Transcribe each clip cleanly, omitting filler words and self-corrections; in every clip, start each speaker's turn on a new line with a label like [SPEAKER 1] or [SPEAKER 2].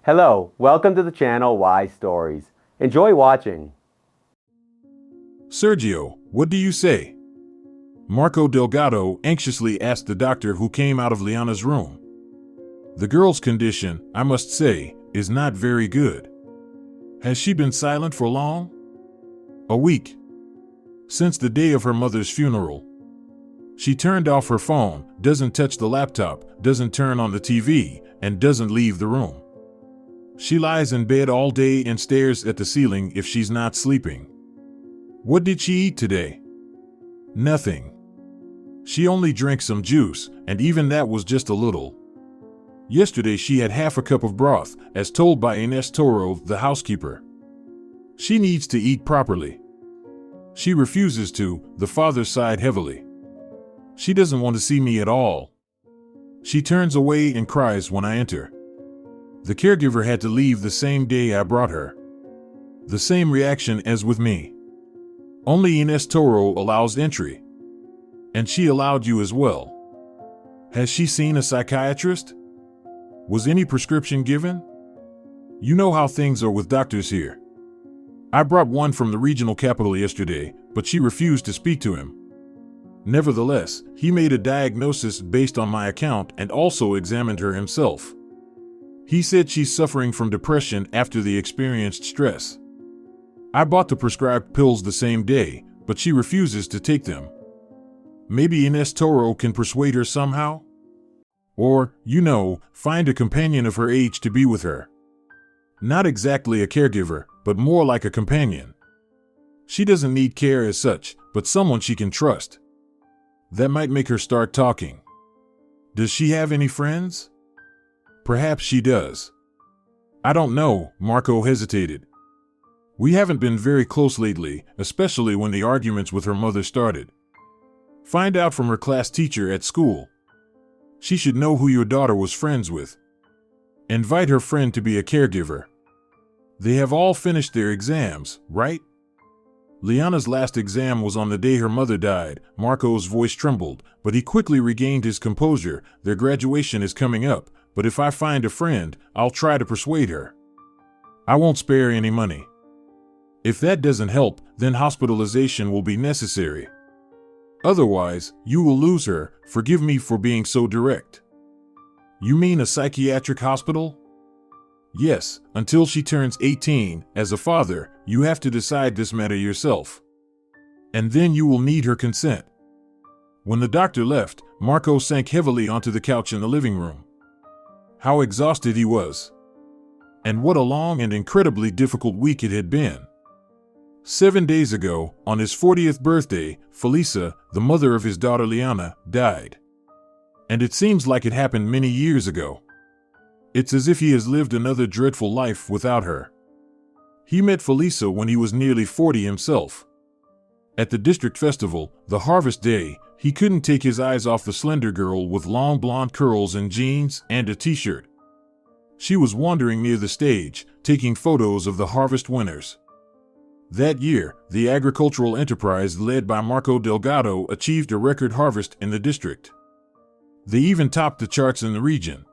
[SPEAKER 1] Hello, welcome to the channel Why Stories. Enjoy watching.
[SPEAKER 2] Sergio, what do you say? Marco Delgado anxiously asked the doctor who came out of Liana's room. The girl's condition, I must say, is not very good. Has she been silent for long? A week. Since the day of her mother's funeral. She turned off her phone, doesn't touch the laptop, doesn't turn on the TV, and doesn't leave the room. She lies in bed all day and stares at the ceiling if she's not sleeping. What did she eat today? Nothing. She only drank some juice, and even that was just a little. Yesterday she had half a cup of broth, as told by Inés Toro, the housekeeper. She needs to eat properly. She refuses to, the father sighed heavily. She doesn't want to see me at all. She turns away and cries when I enter. The caregiver had to leave the same day I brought her. The same reaction as with me. Only Inés Toro allows entry. And she allowed you as well. Has she seen a psychiatrist? Was any prescription given? You know how things are with doctors here. I brought one from the regional capital yesterday, but she refused to speak to him. Nevertheless, he made a diagnosis based on my account and also examined her himself. He said she's suffering from depression after the experienced stress. I bought the prescribed pills the same day, but she refuses to take them. Maybe Inés Toro can persuade her somehow? Or, find a companion of her age to be with her. Not exactly a caregiver, but more like a companion. She doesn't need care as such, but someone she can trust. That might make her start talking. Does she have any friends? Perhaps she does. I don't know, Marco hesitated. We haven't been very close lately, especially when the arguments with her mother started. Find out from her class teacher at school. She should know who your daughter was friends with. Invite her friend to be a caregiver. They have all finished their exams, right? Liana's last exam was on the day her mother died. Marco's voice trembled, but he quickly regained his composure. Their graduation is coming up, but if I find a friend, I'll try to persuade her. I won't spare any money. If that doesn't help, then hospitalization will be necessary. Otherwise, you will lose her. Forgive me for being so direct. You mean a psychiatric hospital? Yes, until she turns 18, as a father, you have to decide this matter yourself. And then you will need her consent. When the doctor left, Marco sank heavily onto the couch in the living room. How exhausted he was. And what a long and incredibly difficult week it had been. 7 days ago, on his 40th birthday, Felisa, the mother of his daughter Liana, died. And it seems like it happened many years ago. It's as if he has lived another dreadful life without her. He met Felisa when he was nearly 40 himself. At the district festival, the harvest day, he couldn't take his eyes off the slender girl with long blonde curls and jeans and a t-shirt. She was wandering near the stage, taking photos of the harvest winners. That year, the agricultural enterprise led by Marco Delgado achieved a record harvest in the district. They even topped the charts in the region.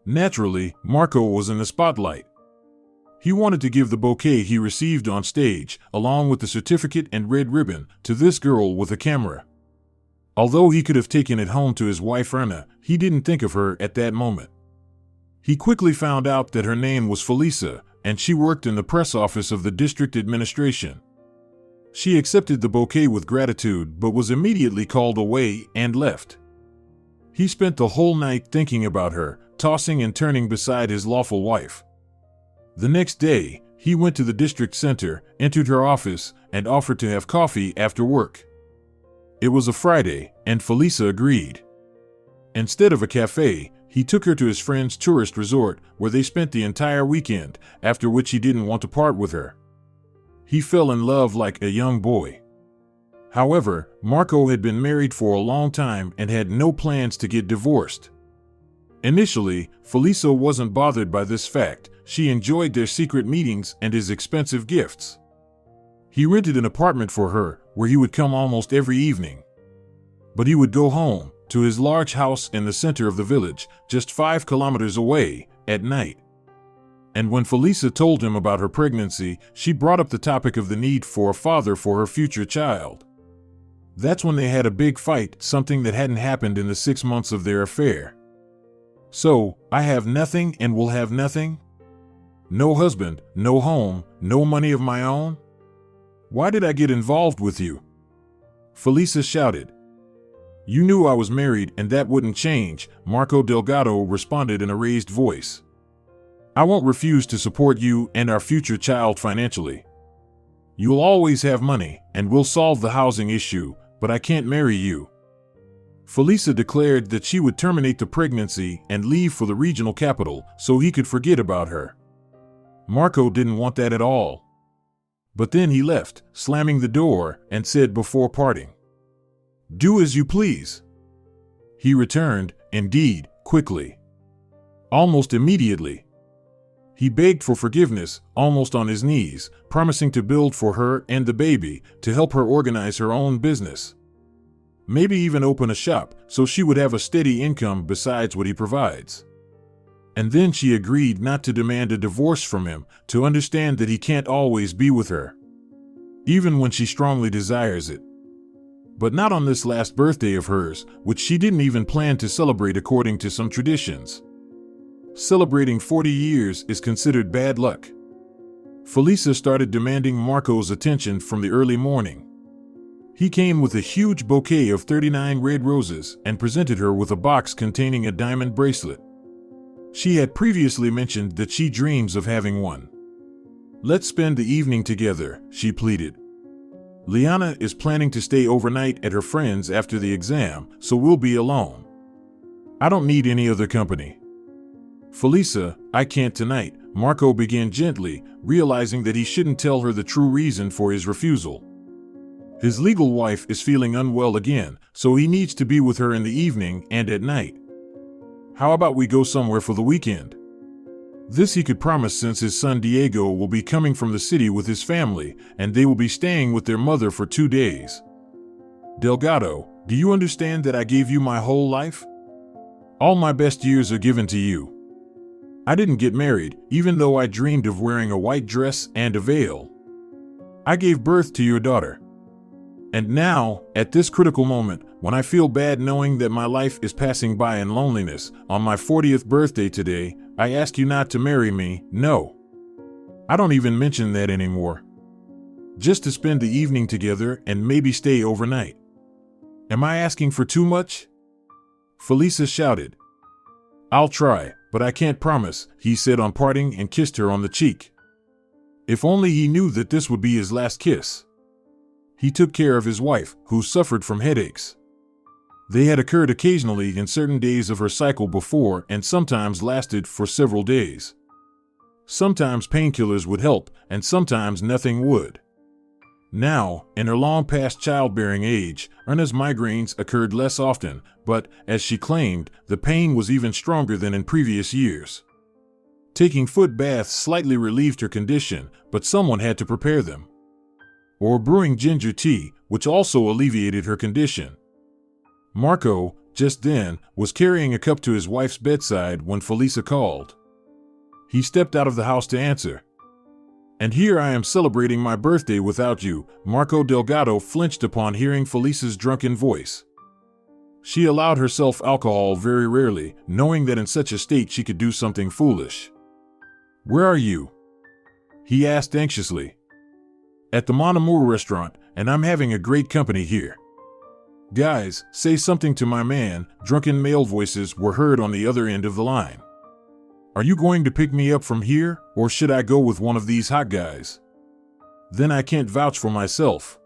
[SPEAKER 2] Naturally, Marco was in the spotlight. He wanted to give the bouquet he received on stage, along with the certificate and red ribbon, to this girl with a camera. Although he could have taken it home to his wife Erna, he didn't think of her at that moment. He quickly found out that her name was Felisa, and she worked in the press office of the district administration. She accepted the bouquet with gratitude but was immediately called away and left. He spent the whole night thinking about her, tossing and turning beside his lawful wife. The next day, he went to the district center, entered her office, and offered to have coffee after work. It was a Friday, and Felisa agreed. Instead of a cafe, he took her to his friend's tourist resort, where they spent the entire weekend, after which he didn't want to part with her. He fell in love like a young boy. However, Marco had been married for a long time and had no plans to get divorced. Initially, Felisa wasn't bothered by this fact. She enjoyed their secret meetings and his expensive gifts. He rented an apartment for her, where he would come almost every evening. But he would go home, to his large house in the center of the village, just 5 kilometers away, at night. And when Felisa told him about her pregnancy, she brought up the topic of the need for a father for her future child. That's when they had a big fight, something that hadn't happened in the 6 months of their affair. So, I have nothing and will have nothing? No husband, no home, no money of my own? Why did I get involved with you? Felisa shouted. You knew I was married and that wouldn't change, Marco Delgado responded in a raised voice. I won't refuse to support you and our future child financially. You'll always have money, and we'll solve the housing issue, but I can't marry you. Felisa declared that she would terminate the pregnancy and leave for the regional capital so he could forget about her. Marco didn't want that at all. But then he left, slamming the door, and said before parting, Do as you please. He returned, indeed, quickly. Almost immediately. He begged for forgiveness, almost on his knees, promising to build for her and the baby, to help her organize her own business. Maybe even open a shop, so she would have a steady income besides what he provides. And then she agreed not to demand a divorce from him, to understand that he can't always be with her, even when she strongly desires it. But not on this last birthday of hers, which she didn't even plan to celebrate according to some traditions. Celebrating 40 years is considered bad luck. Felisa started demanding Marco's attention from the early morning. He came with a huge bouquet of 39 red roses and presented her with a box containing a diamond bracelet. She had previously mentioned that she dreams of having one. Let's spend the evening together, she pleaded. Liana is planning to stay overnight at her friend's after the exam, so we'll be alone. I don't need any other company. Felisa, I can't tonight, Marco began gently, realizing that he shouldn't tell her the true reason for his refusal. His legal wife is feeling unwell again, so he needs to be with her in the evening and at night. How about we go somewhere for the weekend? This he could promise since his son Diego will be coming from the city with his family, and they will be staying with their mother for 2 days. Delgado, do you understand that I gave you my whole life? All my best years are given to you. I didn't get married, even though I dreamed of wearing a white dress and a veil. I gave birth to your daughter. And now, at this critical moment, when I feel bad knowing that my life is passing by in loneliness, on my 40th birthday today, I ask you not to marry me, no. I don't even mention that anymore. Just to spend the evening together and maybe stay overnight. Am I asking for too much? Felisa shouted. I'll try, but I can't promise, he said on parting and kissed her on the cheek. If only he knew that this would be his last kiss. He took care of his wife, who suffered from headaches. They had occurred occasionally in certain days of her cycle before and sometimes lasted for several days. Sometimes painkillers would help, and sometimes nothing would. Now, in her long past childbearing age, Erna's migraines occurred less often, but, as she claimed, the pain was even stronger than in previous years. Taking foot baths slightly relieved her condition, but someone had to prepare them. Or brewing ginger tea, which also alleviated her condition. Marco, just then, was carrying a cup to his wife's bedside when Felisa called. He stepped out of the house to answer. And here I am celebrating my birthday without you, Marco Delgado flinched upon hearing Felisa's drunken voice. She allowed herself alcohol very rarely, knowing that in such a state she could do something foolish. Where are you? He asked anxiously. At the Mon Amour restaurant, and I'm having a great company here. Guys, say something to my man, drunken male voices were heard on the other end of the line. Are you going to pick me up from here, or should I go with one of these hot guys? Then I can't vouch for myself.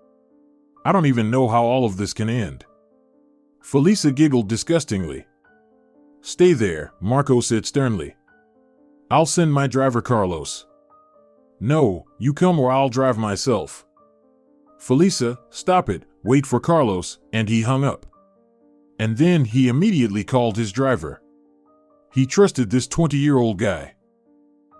[SPEAKER 2] I don't even know how all of this can end. Felisa giggled disgustingly. Stay there, Marco said sternly. I'll send my driver Carlos. No, you come or I'll drive myself. Felisa, stop it, wait for Carlos, and he hung up. And then he immediately called his driver. He trusted this 20-year-old guy.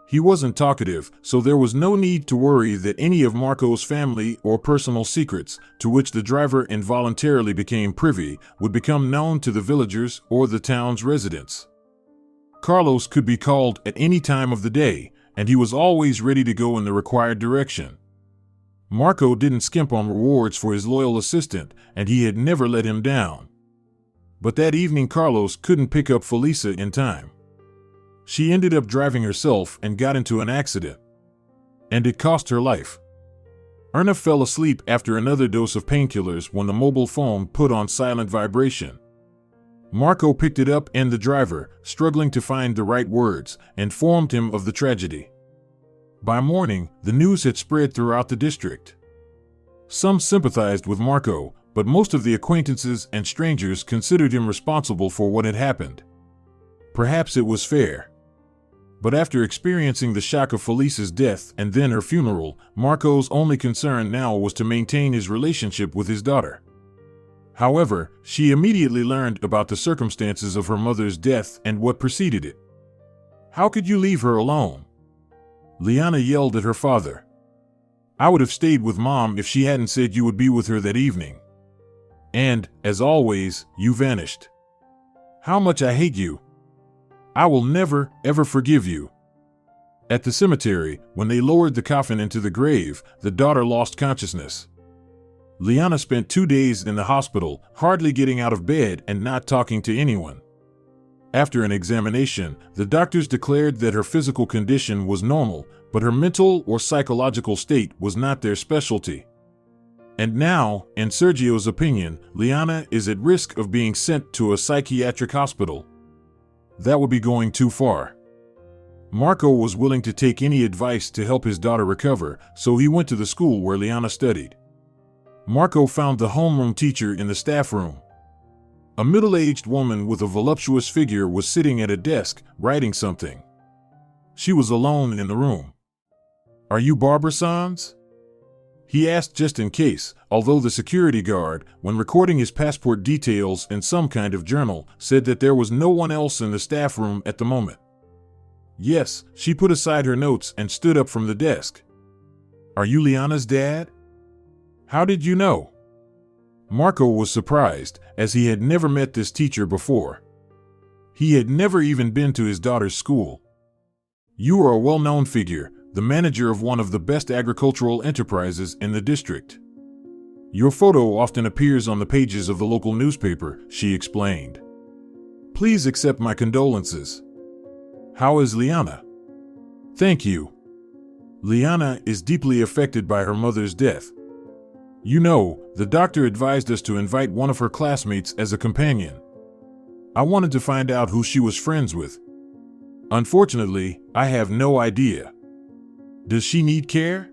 [SPEAKER 2] He wasn't talkative, so there was no need to worry that any of Marco's family or personal secrets, to which the driver involuntarily became privy, would become known to the villagers or the town's residents. Carlos could be called at any time of the day, and he was always ready to go in the required direction. Marco didn't skimp on rewards for his loyal assistant, and he had never let him down. But that evening Carlos couldn't pick up Felisa in time. She ended up driving herself and got into an accident. And it cost her life. Erna fell asleep after another dose of painkillers when the mobile phone put on silent vibration. Marco picked it up and the driver, struggling to find the right words, informed him of the tragedy. By morning, the news had spread throughout the district. Some sympathized with Marco, but most of the acquaintances and strangers considered him responsible for what had happened. Perhaps it was fair. But after experiencing the shock of Felisa's death and then her funeral, Marco's only concern now was to maintain his relationship with his daughter. However, she immediately learned about the circumstances of her mother's death and what preceded it. "How could you leave her alone?" Liana yelled at her father. "I would have stayed with Mom if she hadn't said you would be with her that evening. And, as always, you vanished. How much I hate you. I will never, ever forgive you." At the cemetery, when they lowered the coffin into the grave, the daughter lost consciousness. Liana spent 2 days in the hospital, hardly getting out of bed and not talking to anyone. After an examination, the doctors declared that her physical condition was normal, but her mental or psychological state was not their specialty. And now, in Sergio's opinion, Liana is at risk of being sent to a psychiatric hospital. That would be going too far. Marco was willing to take any advice to help his daughter recover, so he went to the school where Liana studied. Marco found the homeroom teacher in the staff room. A middle-aged woman with a voluptuous figure was sitting at a desk, writing something. She was alone in the room. "Are you Barbara Sanz?" he asked just in case, although the security guard, when recording his passport details in some kind of journal, said that there was no one else in the staff room at the moment. Yes, she put aside her notes and stood up from the desk. "Are you Liana's dad?" "How did you know?" Marco was surprised, as he had never met this teacher before. He had never even been to his daughter's school. "You are a well-known figure, the manager of one of the best agricultural enterprises in the district. Your photo often appears on the pages of the local newspaper," she explained. "Please accept my condolences. How is Liana?" "Thank you. Liana is deeply affected by her mother's death. You know, the doctor advised us to invite one of her classmates as a companion. I wanted to find out who she was friends with. Unfortunately, I have no idea. Does she need care?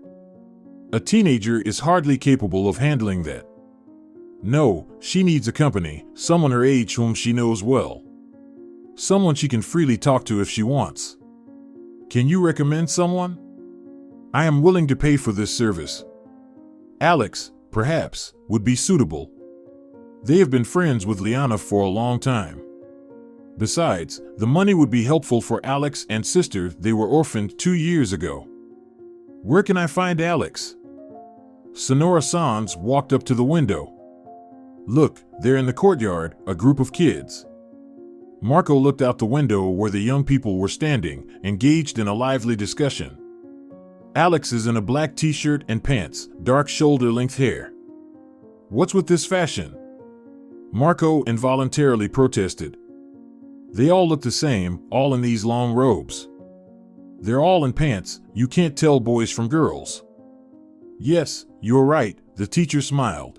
[SPEAKER 2] A teenager is hardly capable of handling that. No, she needs a company, someone her age whom she knows well. Someone she can freely talk to if she wants. Can you recommend someone? I am willing to pay for this service. Alex, perhaps, would be suitable. They have been friends with Liana for a long time. Besides, the money would be helpful for Alex and sister. They were orphaned 2 years ago. Where can I find Alex?" Sonora Sanz walked up to the window. "Look, there in the courtyard, a group of kids." Marco looked out the window where the young people were standing, engaged in a lively discussion. Alex is in a black t-shirt and pants, dark shoulder-length hair. "What's with this fashion?" Marco involuntarily protested. "They all look the same, all in these long robes. They're all in pants, you can't tell boys from girls." "Yes, you're right," the teacher smiled.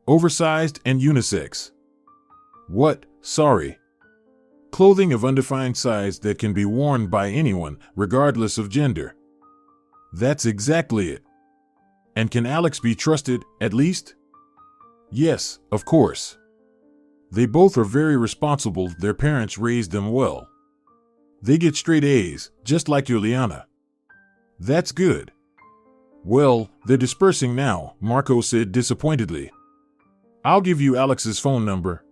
[SPEAKER 2] "Oversized and unisex." "What? Sorry. Clothing of undefined size that can be worn by anyone, regardless of gender." "That's exactly it. And can Alex be trusted, at least?" "Yes, of course. They both are very responsible, their parents raised them well. They get straight A's, just like your Liana." "That's good." "Well, they're dispersing now," Marco said disappointedly. "I'll give you Alex's phone number."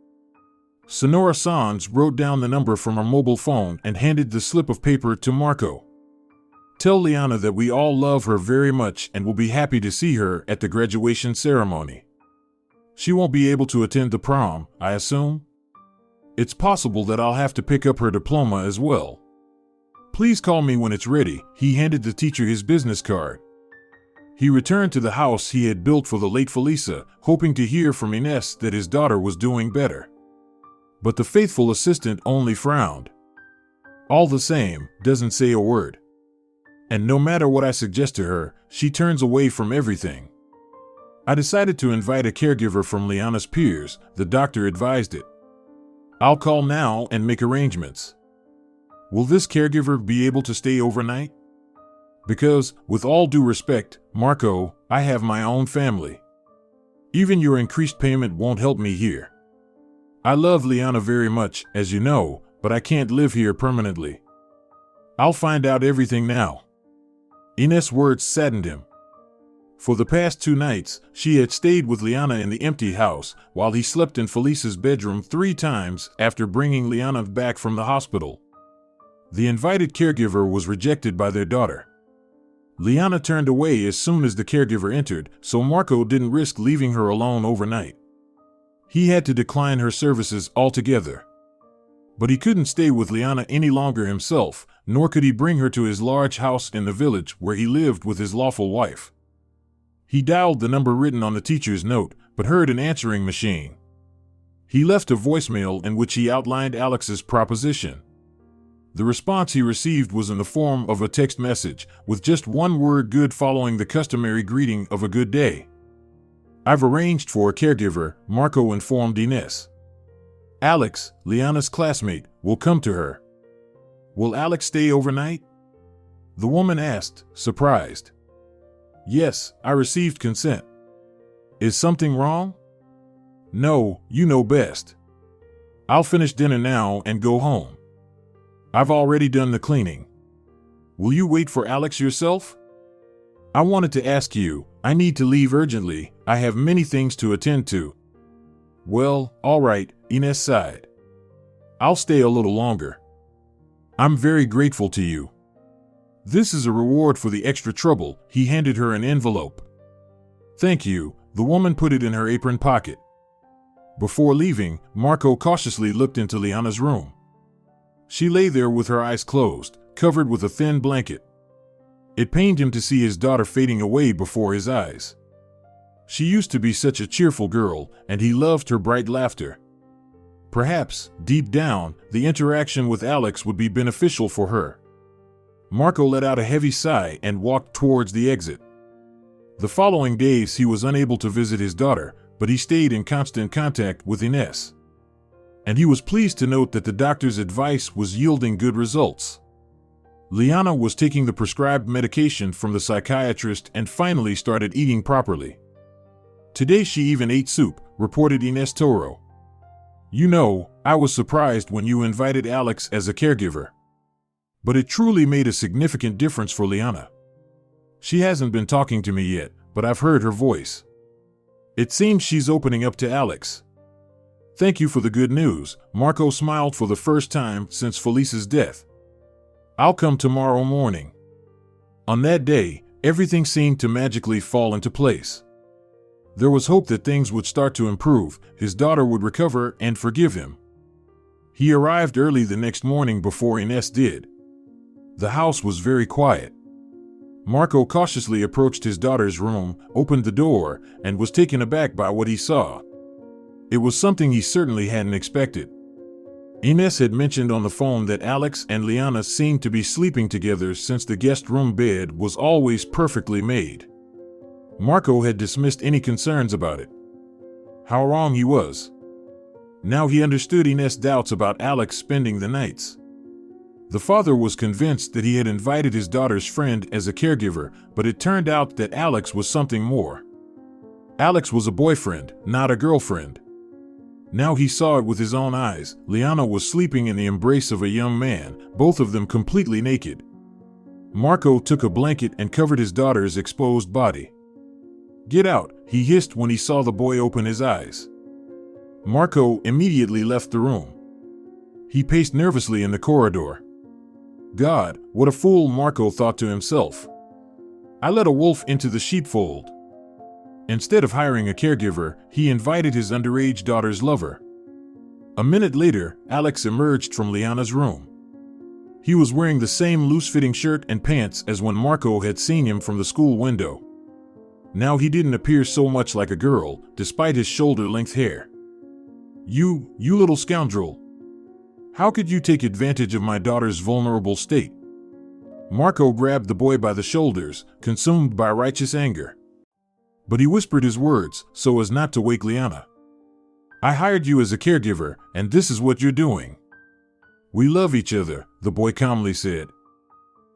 [SPEAKER 2] Sonora Sanz wrote down the number from her mobile phone and handed the slip of paper to Marco. "Tell Liana that we all love her very much and will be happy to see her at the graduation ceremony. She won't be able to attend the prom, I assume? It's possible that I'll have to pick up her diploma as well. Please call me when it's ready. He handed the teacher his business card. He returned to the house he had built for the late Felisa, hoping to hear from Ines that his daughter was doing better. But the faithful assistant only frowned. All the same, doesn't say a word. And no matter what I suggest to her, she turns away from everything. I decided to invite a caregiver from Liana's peers, the doctor advised it. I'll call now and make arrangements. Will this caregiver be able to stay overnight? Because, with all due respect, Marco, I have my own family. Even your increased payment won't help me here. I love Liana very much, as you know, but I can't live here permanently. I'll find out everything now. Ines' words saddened him. For the past 2 nights, she had stayed with Liana in the empty house, while he slept in Felisa's bedroom 3 times after bringing Liana back from the hospital. The invited caregiver was rejected by their daughter. Liana turned away as soon as the caregiver entered, so Marco didn't risk leaving her alone overnight. He had to decline her services altogether. But he couldn't stay with Liana any longer himself, nor could he bring her to his large house in the village where he lived with his lawful wife. He dialed the number written on the teacher's note, but heard an answering machine. He left a voicemail in which he outlined Alex's proposition. The response he received was in the form of a text message, with just one word "good" following the customary greeting of a good day. I've arranged for a caregiver, Marco informed Ines. Alex, Liana's classmate, will come to her. Will Alex stay overnight? The woman asked, surprised. Yes, I received consent. Is something wrong? No, you know best. I'll finish dinner now and go home. I've already done the cleaning. Will you wait for Alex yourself? I wanted to ask you, I need to leave urgently, I have many things to attend to. Well, all right, Ines sighed. I'll stay a little longer. I'm very grateful to you. This is a reward for the extra trouble. He handed her an envelope. Thank you, the woman put it in her apron pocket. Before leaving, Marco cautiously looked into Liana's room. She lay there with her eyes closed, covered with a thin blanket. It pained him to see his daughter fading away before his eyes. She used to be such a cheerful girl, and he loved her bright laughter. Perhaps, deep down, the interaction with Alex would be beneficial for her. Marco let out a heavy sigh and walked towards the exit. The following days he was unable to visit his daughter, but he stayed in constant contact with Ines. And he was pleased to note that the doctor's advice was yielding good results. Liana was taking the prescribed medication from the psychiatrist and finally started eating properly. Today she even ate soup, reported Ines Toro. You know, I was surprised when you invited Alex as a caregiver. But it truly made a significant difference for Liana. She hasn't been talking to me yet, but I've heard her voice. It seems she's opening up to Alex. Thank you for the good news, Marco smiled for the first time since Felisa's death. I'll come tomorrow morning. On that day, everything seemed to magically fall into place. There was hope that things would start to improve, his daughter would recover and forgive him. He arrived early the next morning before Ines did. The house was very quiet. Marco cautiously approached his daughter's room, opened the door, and was taken aback by what he saw. It was something he certainly hadn't expected. Ines had mentioned on the phone that Alex and Liana seemed to be sleeping together since the guest room bed was always perfectly made. Marco had dismissed any concerns about it. How wrong he was. Now he understood Ines' doubts about Alex spending the nights. The father was convinced that he had invited his daughter's friend as a caregiver, but it turned out that Alex was something more. Alex was a boyfriend, not a girlfriend. Now he saw it with his own eyes. Liana was sleeping in the embrace of a young man, both of them completely naked. Marco took a blanket and covered his daughter's exposed body. Get out, he hissed when he saw the boy open his eyes. Marco immediately left the room. He paced nervously in the corridor. God, what a fool, Marco thought to himself. I let a wolf into the sheepfold. Instead of hiring a caregiver, he invited his underage daughter's lover. A minute later, Alex emerged from Liana's room. He was wearing the same loose-fitting shirt and pants as when Marco had seen him from the school window. Now he didn't appear so much like a girl, despite his shoulder-length hair. You little scoundrel. How could you take advantage of my daughter's vulnerable state? Marco grabbed the boy by the shoulders, consumed by righteous anger. But he whispered his words so as not to wake Liana. I hired you as a caregiver, and this is what you're doing. We love each other, the boy calmly said.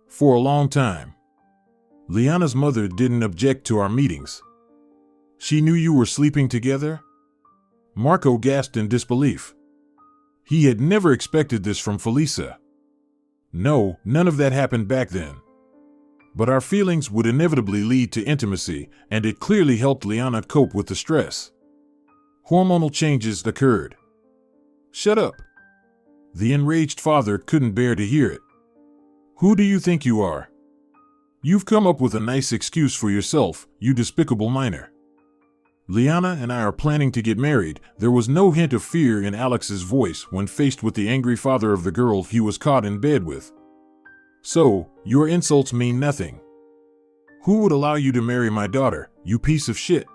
[SPEAKER 2] For a long time. Liana's mother didn't object to our meetings. She knew you were sleeping together? Marco gasped in disbelief. He had never expected this from Felisa. No, none of that happened back then. But our feelings would inevitably lead to intimacy, and it clearly helped Liana cope with the stress. Hormonal changes occurred. Shut up. The enraged father couldn't bear to hear it. Who do you think you are? You've come up with a nice excuse for yourself, you despicable minor. Liana and I are planning to get married. There was no hint of fear in Alex's voice when faced with the angry father of the girl he was caught in bed with. So, your insults mean nothing. Who would allow you to marry my daughter, you piece of shit?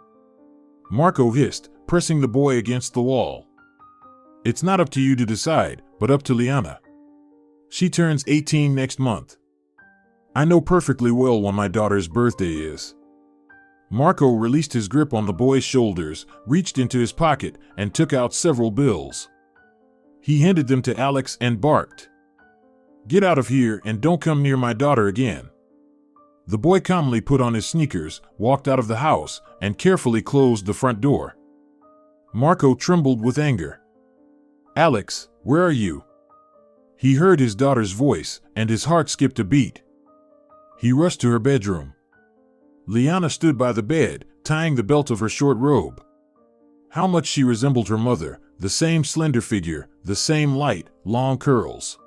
[SPEAKER 2] Marco hissed, pressing the boy against the wall. It's not up to you to decide, but up to Liana. She turns 18 next month. I know perfectly well when my daughter's birthday is. Marco released his grip on the boy's shoulders, reached into his pocket, and took out several bills. He handed them to Alex and barked. Get out of here and don't come near my daughter again. The boy calmly put on his sneakers, walked out of the house, and carefully closed the front door. Marco trembled with anger. Alex, where are you? He heard his daughter's voice, and his heart skipped a beat. He rushed to her bedroom. Liana stood by the bed, tying the belt of her short robe. How much she resembled her mother, the same slender figure, the same light, long curls.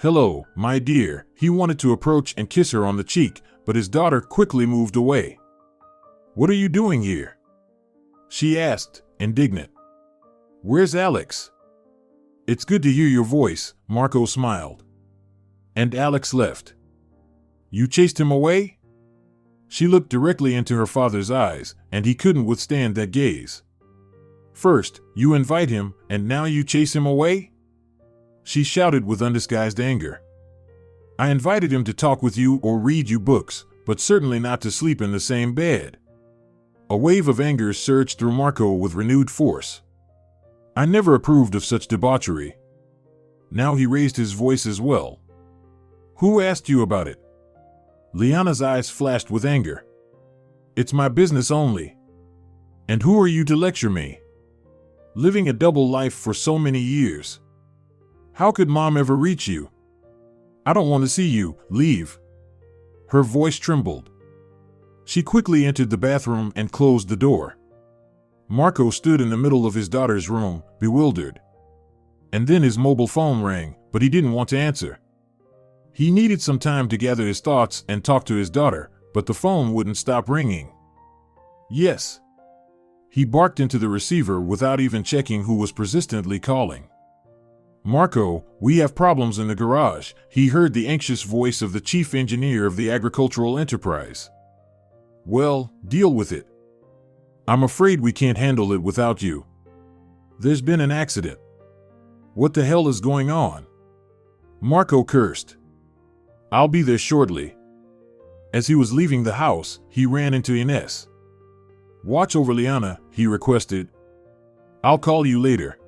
[SPEAKER 2] Hello, my dear, he wanted to approach and kiss her on the cheek, but his daughter quickly moved away. What are you doing here? She asked, indignant. Where's Alex? It's good to hear your voice, Marco smiled. And Alex left. You chased him away? She looked directly into her father's eyes, and he couldn't withstand that gaze. First, you invite him, and now you chase him away? She shouted with undisguised anger. I invited him to talk with you or read you books, but certainly not to sleep in the same bed. A wave of anger surged through Marco with renewed force. I never approved of such debauchery. Now he raised his voice as well. Who asked you about it? Liana's eyes flashed with anger. It's my business only. And who are you to lecture me? Living a double life for so many years. How could Mom ever reach you? I don't want to see you, leave. Her voice trembled. She quickly entered the bathroom and closed the door. Marco stood in the middle of his daughter's room, bewildered. And then his mobile phone rang, but he didn't want to answer. He needed some time to gather his thoughts and talk to his daughter, but the phone wouldn't stop ringing. Yes. He barked into the receiver without even checking who was persistently calling. Marco, we have problems in the garage, he heard the anxious voice of the chief engineer of the agricultural enterprise. Well, deal with it. I'm afraid we can't handle it without you. There's been an accident. What the hell is going on? Marco cursed. I'll be there shortly. As he was leaving the house, he ran into Ines. Watch over Liana, he requested. I'll call you later.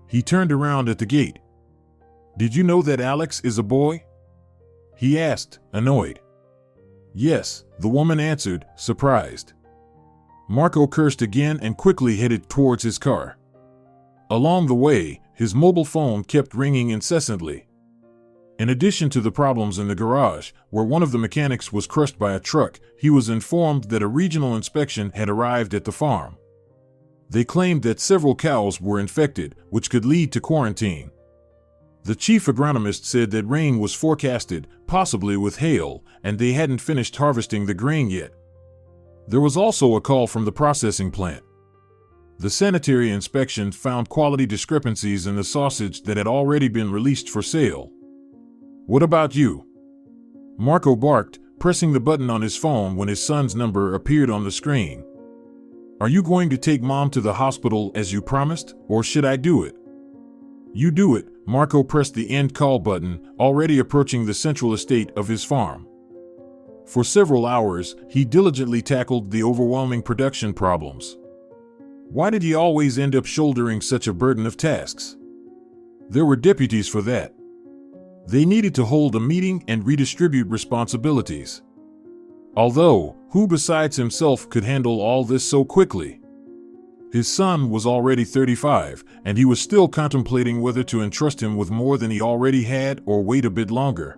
[SPEAKER 2] He turned around at the gate. Did you know that Alex is a boy? He asked, annoyed. Yes, the woman answered, surprised. Marco cursed again and quickly headed towards his car. Along the way, his mobile phone kept ringing incessantly. In addition to the problems in the garage, where one of the mechanics was crushed by a truck, he was informed that a regional inspection had arrived at the farm. They claimed that several cows were infected, which could lead to quarantine. The chief agronomist said that rain was forecasted, possibly with hail, and they hadn't finished harvesting the grain yet. There was also a call from the processing plant. The sanitary inspection found quality discrepancies in the sausage that had already been released for sale. What about you? Marco barked, pressing the button on his phone when his son's number appeared on the screen. Are you going to take Mom to the hospital as you promised, or should I do it? You do it. Marco pressed the end call button, already approaching the central estate of his farm. For several hours, he diligently tackled the overwhelming production problems. Why did he always end up shouldering such a burden of tasks? There were deputies for that. They needed to hold a meeting and redistribute responsibilities. Although, who besides himself could handle all this so quickly? His son was already 35, and he was still contemplating whether to entrust him with more than he already had or wait a bit longer.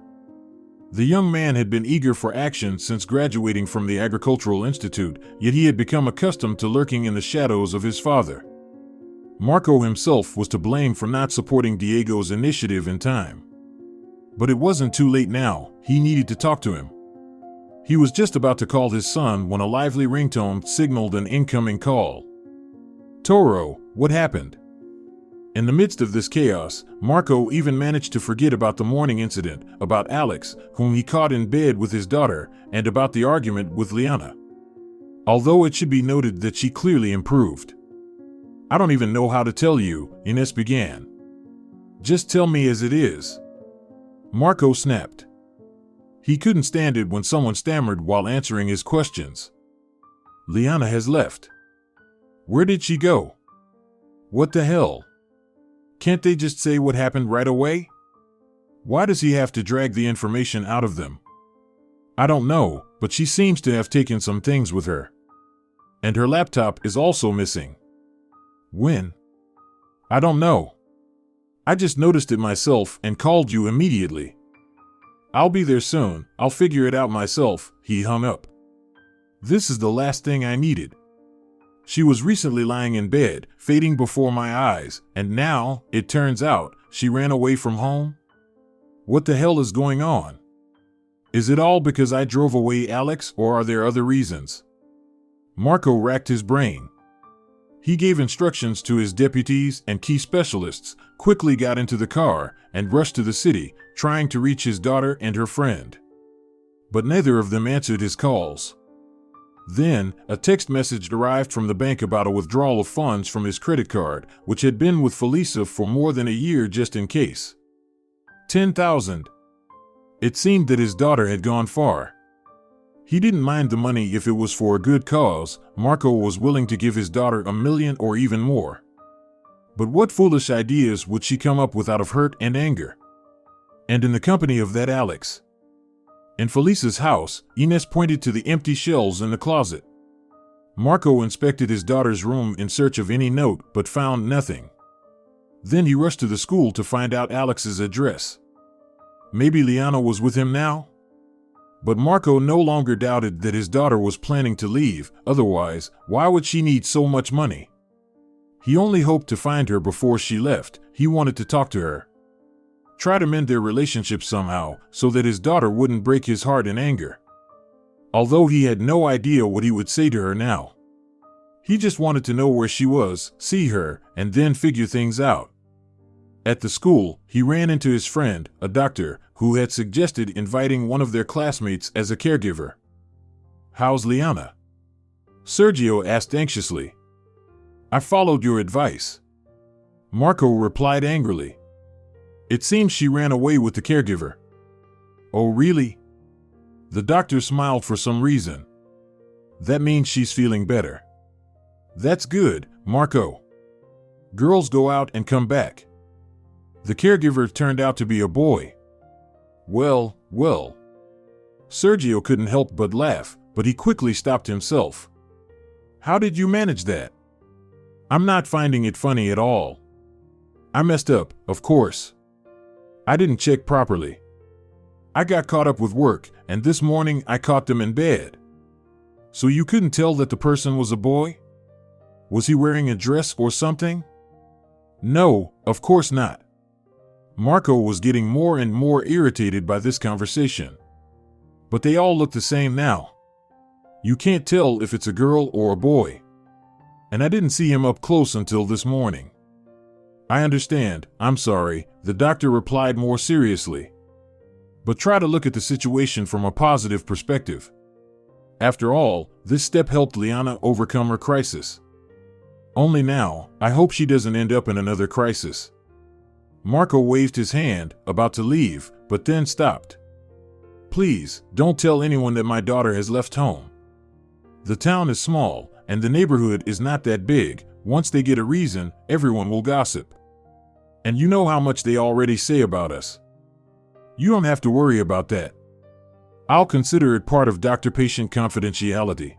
[SPEAKER 2] The young man had been eager for action since graduating from the Agricultural Institute, yet he had become accustomed to lurking in the shadows of his father. Marco himself was to blame for not supporting Diego's initiative in time. But it wasn't too late now. He needed to talk to him. He was just about to call his son when a lively ringtone signaled an incoming call. Toro, what happened? In the midst of this chaos, Marco even managed to forget about the morning incident, about Alex, whom he caught in bed with his daughter, and about the argument with Liana. Although it should be noted that she clearly improved. I don't even know how to tell you, Ines began. Just tell me as it is. Marco snapped. He couldn't stand it when someone stammered while answering his questions. Liana has left. Where did she go? What the hell? Can't they just say what happened right away? Why does he have to drag the information out of them? I don't know, but she seems to have taken some things with her. And her laptop is also missing. When? I don't know. I just noticed it myself and called you immediately. I'll be there soon, I'll figure it out myself, he hung up. This is the last thing I needed. She was recently lying in bed, fading before my eyes, and now, it turns out, she ran away from home? What the hell is going on? Is it all because I drove away Alex, or are there other reasons? Marco racked his brain. He gave instructions to his deputies and key specialists, quickly got into the car, and rushed to the city, trying to reach his daughter and her friend. But neither of them answered his calls. Then, a text message arrived from the bank about a withdrawal of funds from his credit card, which had been with Felisa for more than a year just in case. 10,000. It seemed that his daughter had gone far. He didn't mind the money if it was for a good cause. Marco was willing to give his daughter $1 million or even more. But what foolish ideas would she come up with out of hurt and anger? And in the company of that Alex. In Felisa's house, Ines pointed to the empty shelves in the closet. Marco inspected his daughter's room in search of any note, but found nothing. Then he rushed to the school to find out Alex's address. Maybe Liana was with him now? But Marco no longer doubted that his daughter was planning to leave, otherwise, why would she need so much money? He only hoped to find her before she left. He wanted to talk to her. Try to mend their relationship somehow, so that his daughter wouldn't break his heart in anger. Although he had no idea what he would say to her now. He just wanted to know where she was, see her, and then figure things out. At the school, he ran into his friend, a doctor, who had suggested inviting one of their classmates as a caregiver. How's Liana? Sergio asked anxiously. I followed your advice. Marco replied angrily. It seems she ran away with the caregiver. Oh, really? The doctor smiled for some reason. That means she's feeling better. That's good, Marco. Girls go out and come back. The caregiver turned out to be a boy. Well. Sergio couldn't help but laugh, but he quickly stopped himself. How did you manage that? I'm not finding it funny at all. I messed up, of course. I didn't check properly. I got caught up with work, and this morning I caught them in bed. So you couldn't tell that the person was a boy? Was he wearing a dress or something? No, of course not. Marco was getting more and more irritated by this conversation. But they all look the same now. You can't tell if it's a girl or a boy. And I didn't see him up close until this morning. I understand, I'm sorry, the doctor replied more seriously. But try to look at the situation from a positive perspective. After all, this step helped Liana overcome her crisis. Only now, I hope she doesn't end up in another crisis. Marco waved his hand, about to leave, but then stopped. Please, don't tell anyone that my daughter has left home. The town is small, and the neighborhood is not that big. Once they get a reason, everyone will gossip. And you know how much they already say about us. You don't have to worry about that. I'll consider it part of doctor-patient confidentiality.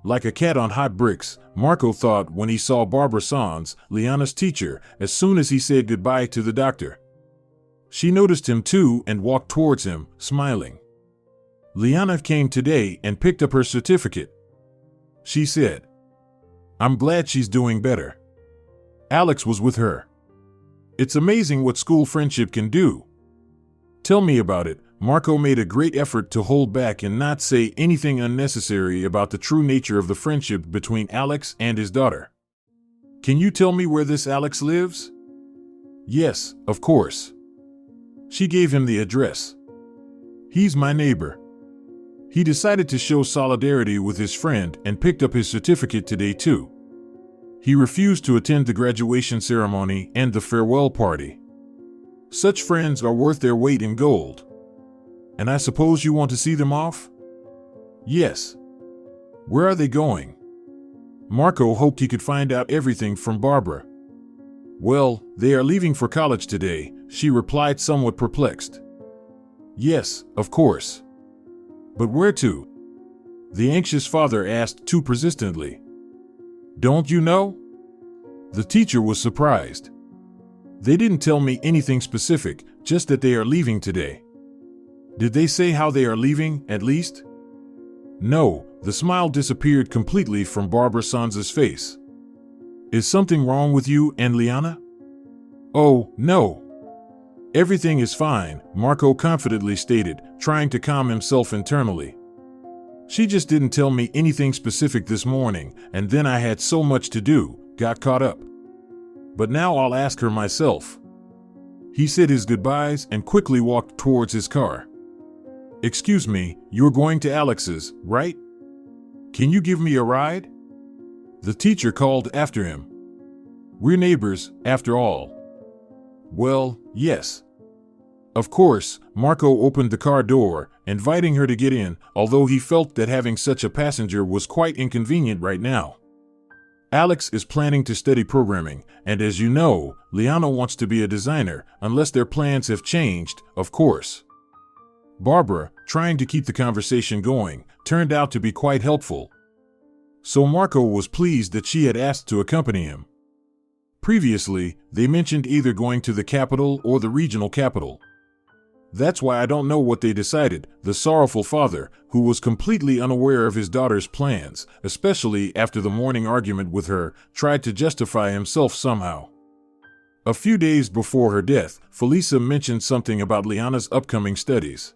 [SPEAKER 2] Like a cat on hot bricks, Marco thought when he saw Barbara Sanz, Liana's teacher, as soon as he said goodbye to the doctor. She noticed him too and walked towards him, smiling. Liana came today and picked up her certificate. She said, "I'm glad she's doing better." Alex was with her. It's amazing what school friendship can do. Tell me about it. Marco made a great effort to hold back and not say anything unnecessary about the true nature of the friendship between Alex and his daughter. Can you tell me where this Alex lives? Yes, of course. She gave him the address. He's my neighbor. He decided to show solidarity with his friend and picked up his certificate today too. He refused to attend the graduation ceremony and the farewell party. Such friends are worth their weight in gold. And I suppose you want to see them off? Yes. Where are they going? Marco hoped he could find out everything from Barbara. Well, they are leaving for college today, she replied, somewhat perplexed. Yes, of course. But where to? The anxious father asked too persistently. Don't you know? The teacher was surprised. They didn't tell me anything specific, just that they are leaving today. Did they say how they are leaving, at least? No, the smile disappeared completely from Barbara Sanz's face. Is something wrong with you and Liana? Oh, no. Everything is fine, Marco confidently stated, trying to calm himself internally. She just didn't tell me anything specific this morning, and then I had so much to do, got caught up. But now I'll ask her myself. He said his goodbyes and quickly walked towards his car. Excuse me, you're going to Alex's, right? Can you give me a ride? The teacher called after him. We're neighbors, after all. Well, yes. Of course, Marco opened the car door, inviting her to get in, although he felt that having such a passenger was quite inconvenient right now. Alex is planning to study programming, and as you know, Liana wants to be a designer, unless their plans have changed, of course. Barbara, trying to keep the conversation going, turned out to be quite helpful. So Marco was pleased that she had asked to accompany him. Previously, they mentioned either going to the capital or the regional capital. That's why I don't know what they decided, the sorrowful father, who was completely unaware of his daughter's plans, especially after the morning argument with her, tried to justify himself somehow. A few days before her death, Felisa mentioned something about Liana's upcoming studies.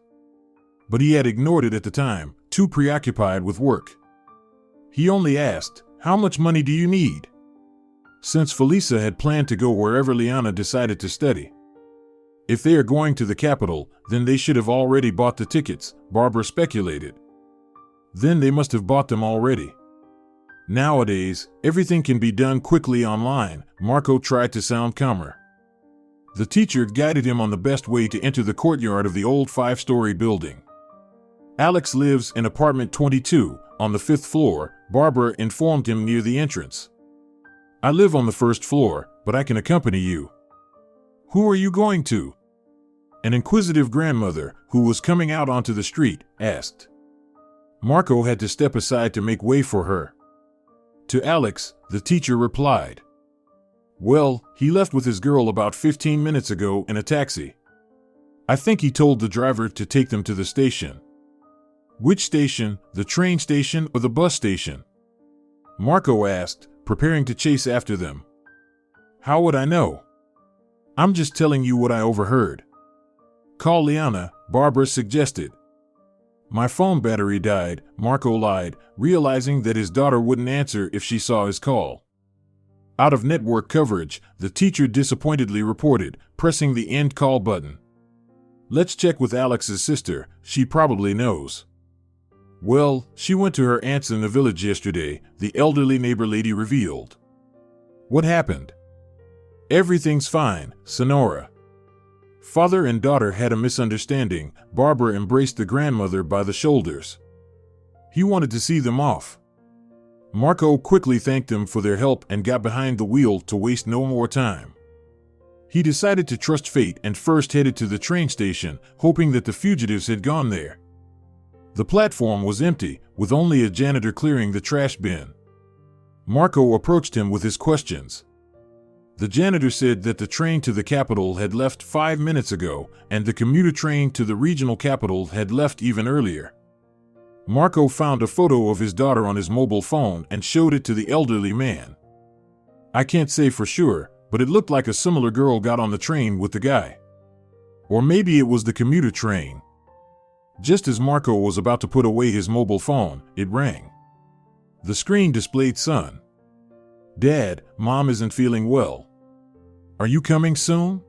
[SPEAKER 2] But he had ignored it at the time, too preoccupied with work. He only asked, "How much money do you need?" Since Felisa had planned to go wherever Liana decided to study. If they are going to the capital, then they should have already bought the tickets, Barbara speculated. Then they must have bought them already. Nowadays, everything can be done quickly online, Marco tried to sound calmer. The teacher guided him on the best way to enter the courtyard of the old 5-story building. Alex lives in apartment 22, on the 5th floor, Barbara informed him near the entrance. I live on the 1st floor, but I can accompany you. Who are you going to? An inquisitive grandmother, who was coming out onto the street, asked. Marco had to step aside to make way for her. To Alex, the teacher replied. Well, he left with his girl about 15 minutes ago in a taxi. I think he told the driver to take them to the station. Which station, the train station or the bus station? Marco asked, preparing to chase after them. How would I know? I'm just telling you what I overheard. Call Liana, Barbara suggested. My phone battery died, Marco lied, realizing that his daughter wouldn't answer if she saw his call. Out of network coverage, the teacher disappointedly reported, pressing the end call button. Let's check with Alex's sister, she probably knows. Well, she went to her aunt's in the village yesterday, the elderly neighbor lady revealed. What happened? Everything's fine, Sonora. Father and daughter had a misunderstanding. Barbara embraced the grandmother by the shoulders. He wanted to see them off. Marco quickly thanked them for their help and got behind the wheel to waste no more time. He decided to trust fate and first headed to the train station, hoping that the fugitives had gone there. The platform was empty, with only a janitor clearing the trash bin. Marco approached him with his questions. The janitor said that the train to the capital had left 5 minutes ago, and the commuter train to the regional capital had left even earlier. Marco found a photo of his daughter on his mobile phone and showed it to the elderly man. I can't say for sure, but it looked like a similar girl got on the train with the guy. Or maybe it was the commuter train. Just as Marco was about to put away his mobile phone, it rang. The screen displayed Son. Dad, Mom isn't feeling well. Are you coming soon?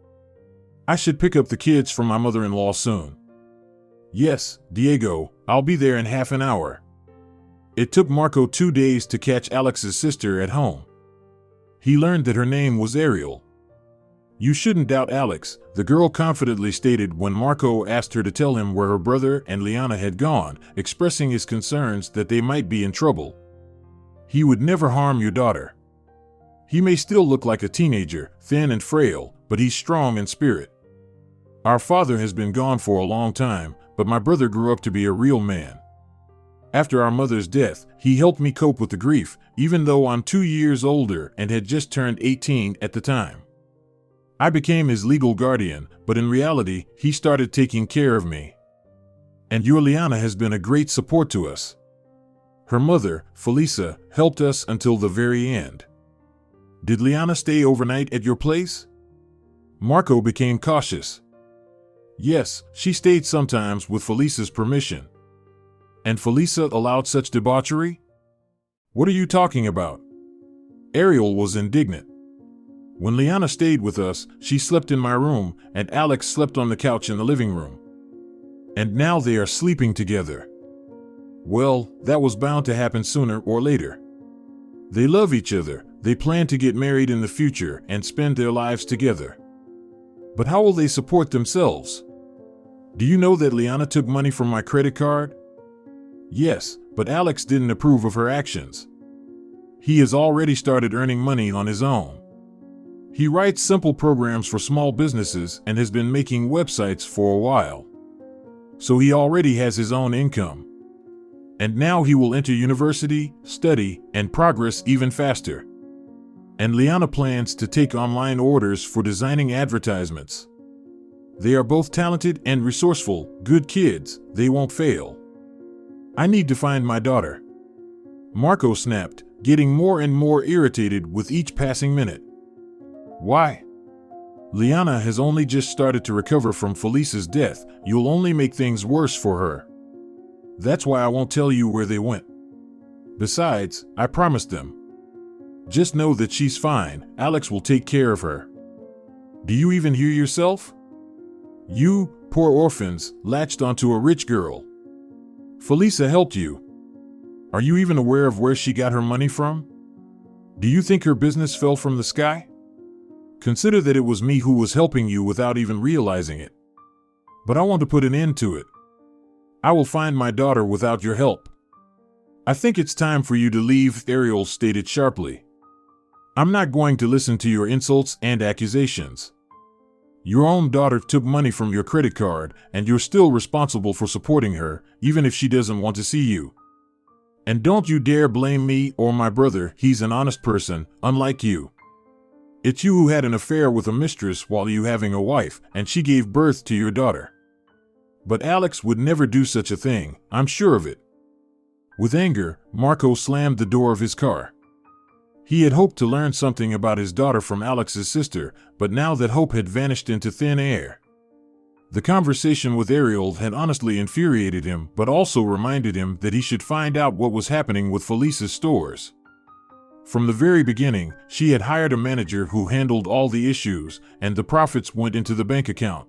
[SPEAKER 2] I should pick up the kids from my mother-in-law soon. Yes, Diego, I'll be there in half an hour. It took Marco 2 days to catch Alex's sister at home. He learned that her name was Ariel. You shouldn't doubt Alex, the girl confidently stated when Marco asked her to tell him where her brother and Liana had gone, expressing his concerns that they might be in trouble. He would never harm your daughter. He may still look like a teenager, thin and frail, but he's strong in spirit. Our father has been gone for a long time, but my brother grew up to be a real man. After our mother's death, he helped me cope with the grief, even though I'm 2 years older and had just turned 18 at the time. I became his legal guardian, but in reality, he started taking care of me. And your Liana has been a great support to us. Her mother, Felisa, helped us until the very end. Did Liana stay overnight at your place? Marco became cautious. Yes, she stayed sometimes with Felisa's permission. And Felisa allowed such debauchery? What are you talking about? Ariel was indignant. When Liana stayed with us, she slept in my room, and Alex slept on the couch in the living room. And now they are sleeping together. Well, that was bound to happen sooner or later. They love each other, they plan to get married in the future and spend their lives together. But how will they support themselves? Do you know that Liana took money from my credit card? Yes, but Alex didn't approve of her actions. He has already started earning money on his own. He writes simple programs for small businesses and has been making websites for a while. So he already has his own income. And now he will enter university, study, and progress even faster. And Liana plans to take online orders for designing advertisements. They are both talented and resourceful, good kids, they won't fail. I need to find my daughter. Marco snapped, getting more and more irritated with each passing minute. Why? Liana has only just started to recover from Felisa's death. You'll only make things worse for her. That's why I won't tell you where they went. Besides, I promised them. Just know that she's fine. Alex will take care of her. Do you even hear yourself? You, poor orphans, latched onto a rich girl. Felisa helped you. Are you even aware of where she got her money from? Do you think her business fell from the sky? Consider that it was me who was helping you without even realizing it. But I want to put an end to it. I will find my daughter without your help. I think it's time for you to leave, Ariel stated sharply. I'm not going to listen to your insults and accusations. Your own daughter took money from your credit card, and you're still responsible for supporting her, even if she doesn't want to see you. And don't you dare blame me or my brother, he's an honest person, unlike you. It's you who had an affair with a mistress while you having a wife, and she gave birth to your daughter. But Alex would never do such a thing, I'm sure of it. With anger, Marco slammed the door of his car. He had hoped to learn something about his daughter from Alex's sister, but now that hope had vanished into thin air. The conversation with Ariel had honestly infuriated him, but also reminded him that he should find out what was happening with Felisa's stores. From the very beginning, she had hired a manager who handled all the issues, and the profits went into the bank account.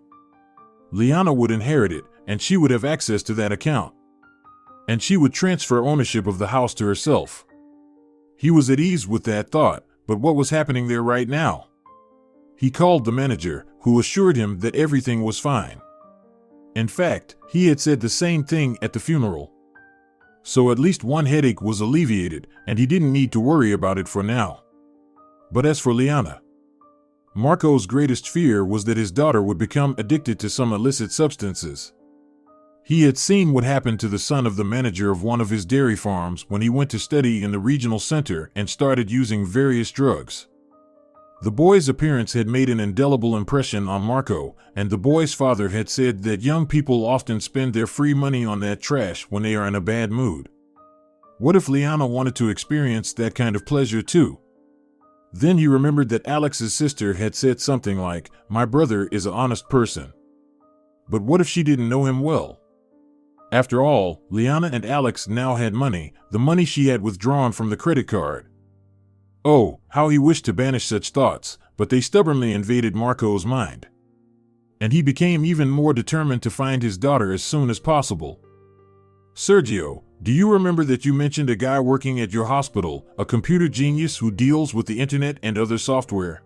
[SPEAKER 2] Liana would inherit it, and she would have access to that account. And she would transfer ownership of the house to herself. He was at ease with that thought, but what was happening there right now? He called the manager, who assured him that everything was fine. In fact, he had said the same thing at the funeral. So at least one headache was alleviated, and he didn't need to worry about it for now. But as for Liana, Marco's greatest fear was that his daughter would become addicted to some illicit substances. He had seen what happened to the son of the manager of one of his dairy farms when he went to study in the regional center and started using various drugs. The boy's appearance had made an indelible impression on Marco, and the boy's father had said that young people often spend their free money on that trash when they are in a bad mood. What if Liana wanted to experience that kind of pleasure too? Then he remembered that Alex's sister had said something like, "My brother is an honest person." But what if she didn't know him well? After all, Liana and Alex now had money, the money she had withdrawn from the credit card. Oh, how he wished to banish such thoughts, but they stubbornly invaded Marco's mind. And he became even more determined to find his daughter as soon as possible. "Sergio, do you remember that you mentioned a guy working at your hospital, a computer genius who deals with the internet and other software?"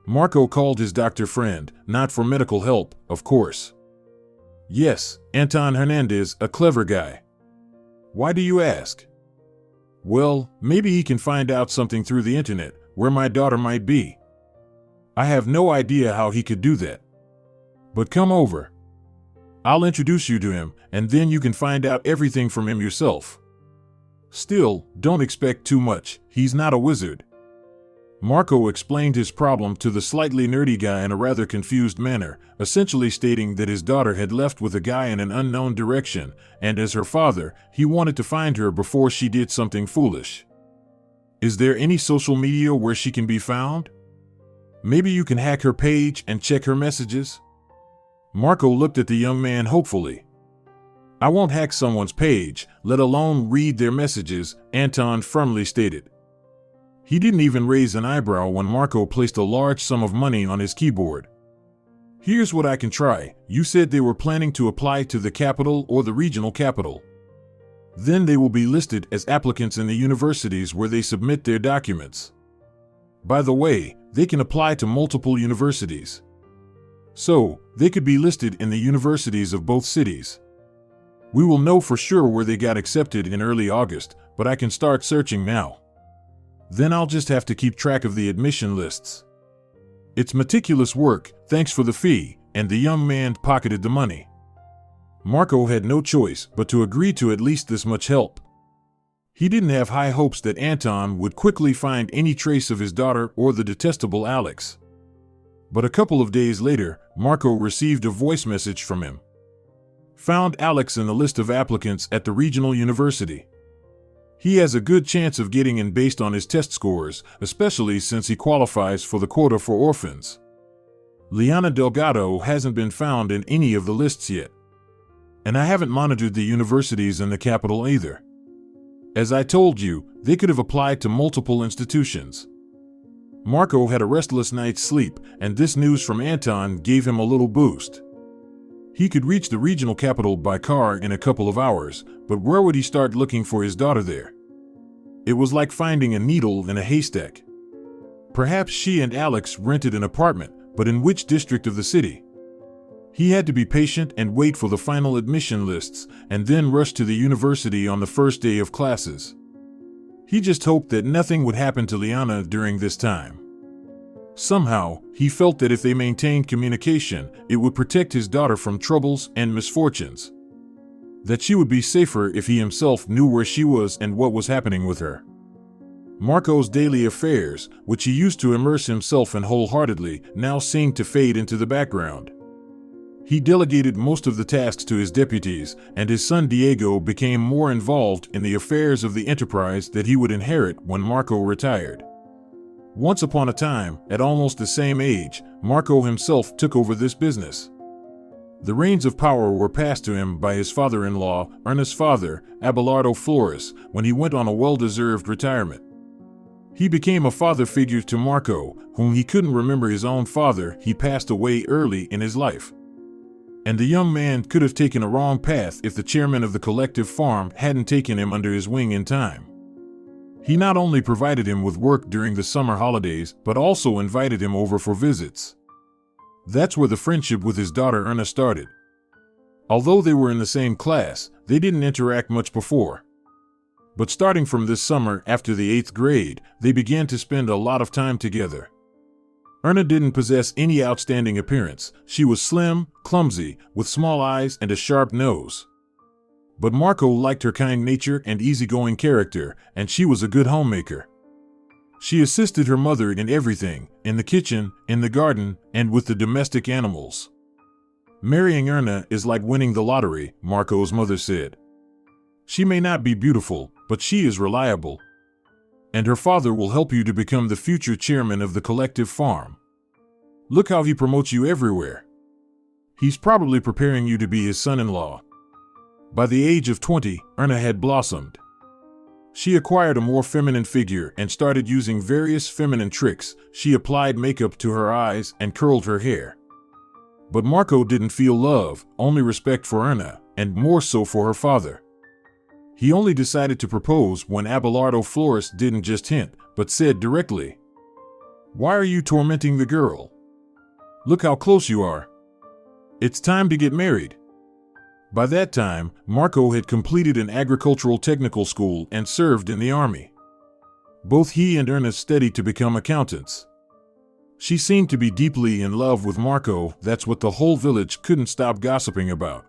[SPEAKER 2] Marco called his doctor friend, not for medical help, of course. "Yes, Anton Hernandez, a clever guy." "Why do you ask?" "Well, maybe he can find out something through the internet, where my daughter might be." "I have no idea how he could do that. But come over. I'll introduce you to him, and then you can find out everything from him yourself. Still, don't expect too much, he's not a wizard." Marco explained his problem to the slightly nerdy guy in a rather confused manner, essentially stating that his daughter had left with a guy in an unknown direction, and as her father, he wanted to find her before she did something foolish. "Is there any social media where she can be found? Maybe you can hack her page and check her messages?" Marco looked at the young man hopefully. "I won't hack someone's page, let alone read their messages," Anton firmly stated. He didn't even raise an eyebrow when Marco placed a large sum of money on his keyboard. "Here's what I can try. You said they were planning to apply to the capital or the regional capital. Then they will be listed as applicants in the universities where they submit their documents. By the way, they can apply to multiple universities. So, they could be listed in the universities of both cities. We will know for sure where they got accepted in early August, but I can start searching now. Then I'll just have to keep track of the admission lists. It's meticulous work, thanks for the fee," and the young man pocketed the money. Marco had no choice but to agree to at least this much help. He didn't have high hopes that Anton would quickly find any trace of his daughter or the detestable Alex. But a couple of days later, Marco received a voice message from him. "Found Alex in the list of applicants at the regional university. He has a good chance of getting in based on his test scores, especially since he qualifies for the quota for orphans. Liana Delgado hasn't been found in any of the lists yet. And I haven't monitored the universities in the capital either. As I told you, they could have applied to multiple institutions." Marco had a restless night's sleep, and this news from Anton gave him a little boost. He could reach the regional capital by car in a couple of hours, but where would he start looking for his daughter there? It was like finding a needle in a haystack. Perhaps she and Alex rented an apartment, but in which district of the city? He had to be patient and wait for the final admission lists, and then rush to the university on the first day of classes. He just hoped that nothing would happen to Liana during this time. Somehow, he felt that if they maintained communication, it would protect his daughter from troubles and misfortunes. That she would be safer if he himself knew where she was and what was happening with her. Marco's daily affairs, which he used to immerse himself in wholeheartedly, now seemed to fade into the background. He delegated most of the tasks to his deputies, and his son Diego became more involved in the affairs of the enterprise that he would inherit when Marco retired. Once upon a time, at almost the same age, Marco himself took over this business. The reins of power were passed to him by his father-in-law, Ernest's father, Abelardo Flores, when he went on a well-deserved retirement. He became a father figure to Marco, whom he couldn't remember his own father. He passed away early in his life. And the young man could have taken a wrong path if the chairman of the collective farm hadn't taken him under his wing in time. He not only provided him with work during the summer holidays, but also invited him over for visits. That's where the friendship with his daughter Erna started. Although they were in the same class, they didn't interact much before. But starting from this summer after the 8th grade, they began to spend a lot of time together. Erna didn't possess any outstanding appearance. She was slim, clumsy, with small eyes and a sharp nose. But Marco liked her kind nature and easygoing character, and she was a good homemaker. She assisted her mother in everything, in the kitchen, in the garden, and with the domestic animals. Marrying Erna is like winning the lottery, Marco's mother said. She may not be beautiful, but she is reliable. And her father will help you to become the future chairman of the collective farm. Look how he promotes you everywhere. He's probably preparing you to be his son-in-law. By the age of 20, Erna had blossomed. She acquired a more feminine figure and started using various feminine tricks. She applied makeup to her eyes and curled her hair. But Marco didn't feel love, only respect for Erna, and more so for her father. He only decided to propose when Abelardo Flores didn't just hint, but said directly, "Why are you tormenting the girl? Look how close you are. It's time to get married." By that time, Marco had completed an agricultural technical school and served in the army. Both he and Erna studied to become accountants. She seemed to be deeply in love with Marco. That's what the whole village couldn't stop gossiping about.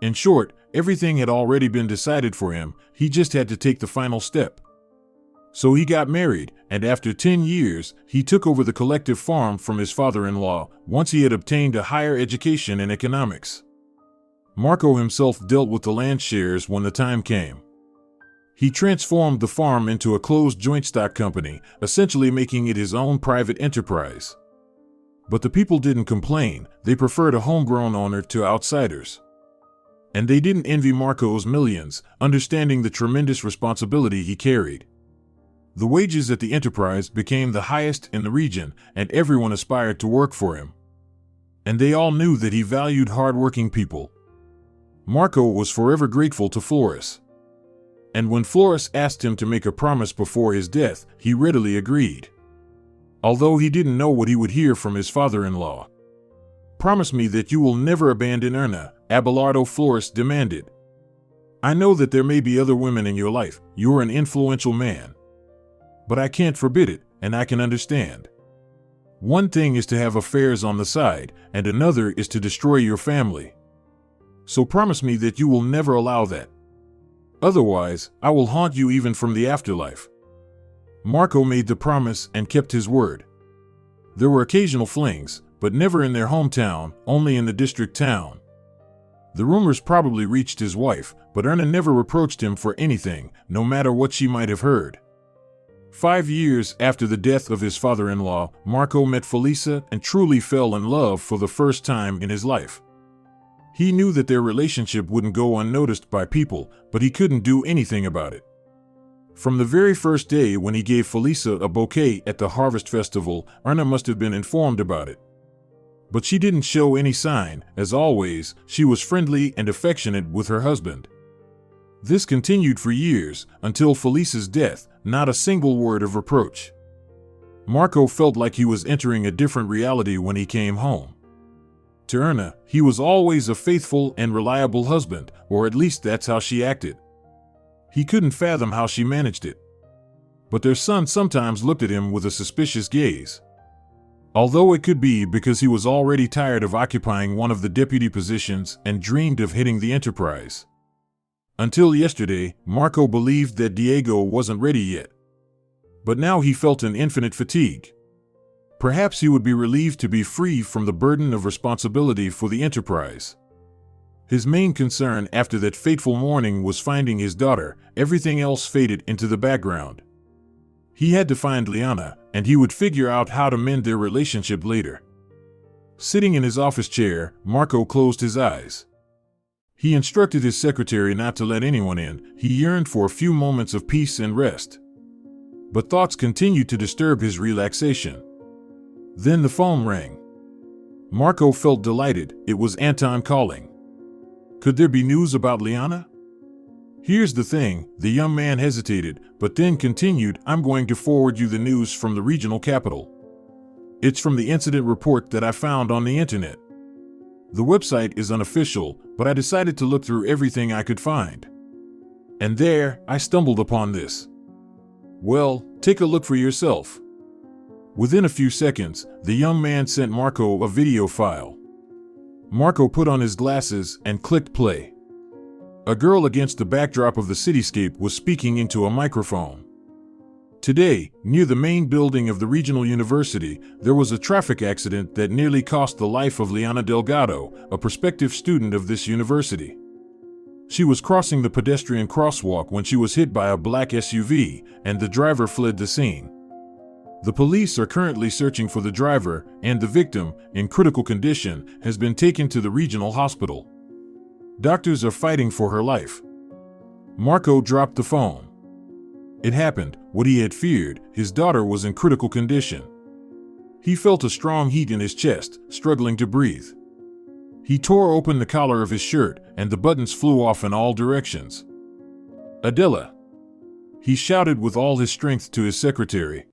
[SPEAKER 2] In short, everything had already been decided for him. He just had to take the final step. So he got married, and after 10 years, he took over the collective farm from his father-in-law, once he had obtained a higher education in economics. Marco himself dealt with the land shares when the time came. He transformed the farm into a closed joint stock company, essentially making it his own private enterprise. But the people didn't complain. They preferred a homegrown owner to outsiders. And they didn't envy Marco's millions, understanding the tremendous responsibility he carried. The wages at the enterprise became the highest in the region, and everyone aspired to work for him. And they all knew that he valued hard-working people. Marco was forever grateful to Flores. And when Flores asked him to make a promise before his death, he readily agreed. Although he didn't know what he would hear from his father-in-law. "Promise me that you will never abandon Erna," Abelardo Flores demanded. "I know that there may be other women in your life. You're an influential man. But I can't forbid it, and I can understand. One thing is to have affairs on the side, and another is to destroy your family. So promise me that you will never allow that. Otherwise, I will haunt you even from the afterlife." Marco made the promise and kept his word. There were occasional flings, but never in their hometown, only in the district town. The rumors probably reached his wife, but Erna never reproached him for anything, no matter what she might have heard. 5 years after the death of his father-in-law, Marco met Felisa and truly fell in love for the first time in his life. He knew that their relationship wouldn't go unnoticed by people, but he couldn't do anything about it. From the very first day when he gave Felisa a bouquet at the harvest festival, Erna must have been informed about it. But she didn't show any sign. As always, she was friendly and affectionate with her husband. This continued for years, until Felisa's death, not a single word of reproach. Marco felt like he was entering a different reality when he came home. To Erna, he was always a faithful and reliable husband, or at least that's how she acted. He couldn't fathom how she managed it. But their son sometimes looked at him with a suspicious gaze. Although it could be because he was already tired of occupying one of the deputy positions and dreamed of hitting the enterprise. Until yesterday, Marco believed that Diego wasn't ready yet. But now he felt an infinite fatigue. Perhaps he would be relieved to be free from the burden of responsibility for the enterprise. His main concern after that fateful morning was finding his daughter. Everything else faded into the background. He had to find Liana, and he would figure out how to mend their relationship later. Sitting in his office chair, Marco closed his eyes. He instructed his secretary not to let anyone in. He yearned for a few moments of peace and rest. But thoughts continued to disturb his relaxation. Then the phone rang. Marco felt delighted. It was Anton calling. Could there be news about Liana? Here's the thing, the young man hesitated, but then continued, I'm going to forward you the news from the regional capital. It's from the incident report that I found on the internet. The website is unofficial, but I decided to look through everything I could find. And there, I stumbled upon this. Well, take a look for yourself. Within a few seconds, the young man sent Marco a video file. Marco put on his glasses and clicked play. A girl against the backdrop of the cityscape was speaking into a microphone. Today, near the main building of the regional university, there was a traffic accident that nearly cost the life of Liana Delgado, a prospective student of this university. She was crossing the pedestrian crosswalk when she was hit by a black SUV, and the driver fled the scene. The police are currently searching for the driver, and the victim, in critical condition, has been taken to the regional hospital. Doctors are fighting for her life. Marco dropped the phone. It happened, what he had feared, his daughter was in critical condition. He felt a strong heat in his chest, struggling to breathe. He tore open the collar of his shirt, and the buttons flew off in all directions. Adela! He shouted with all his strength to his secretary.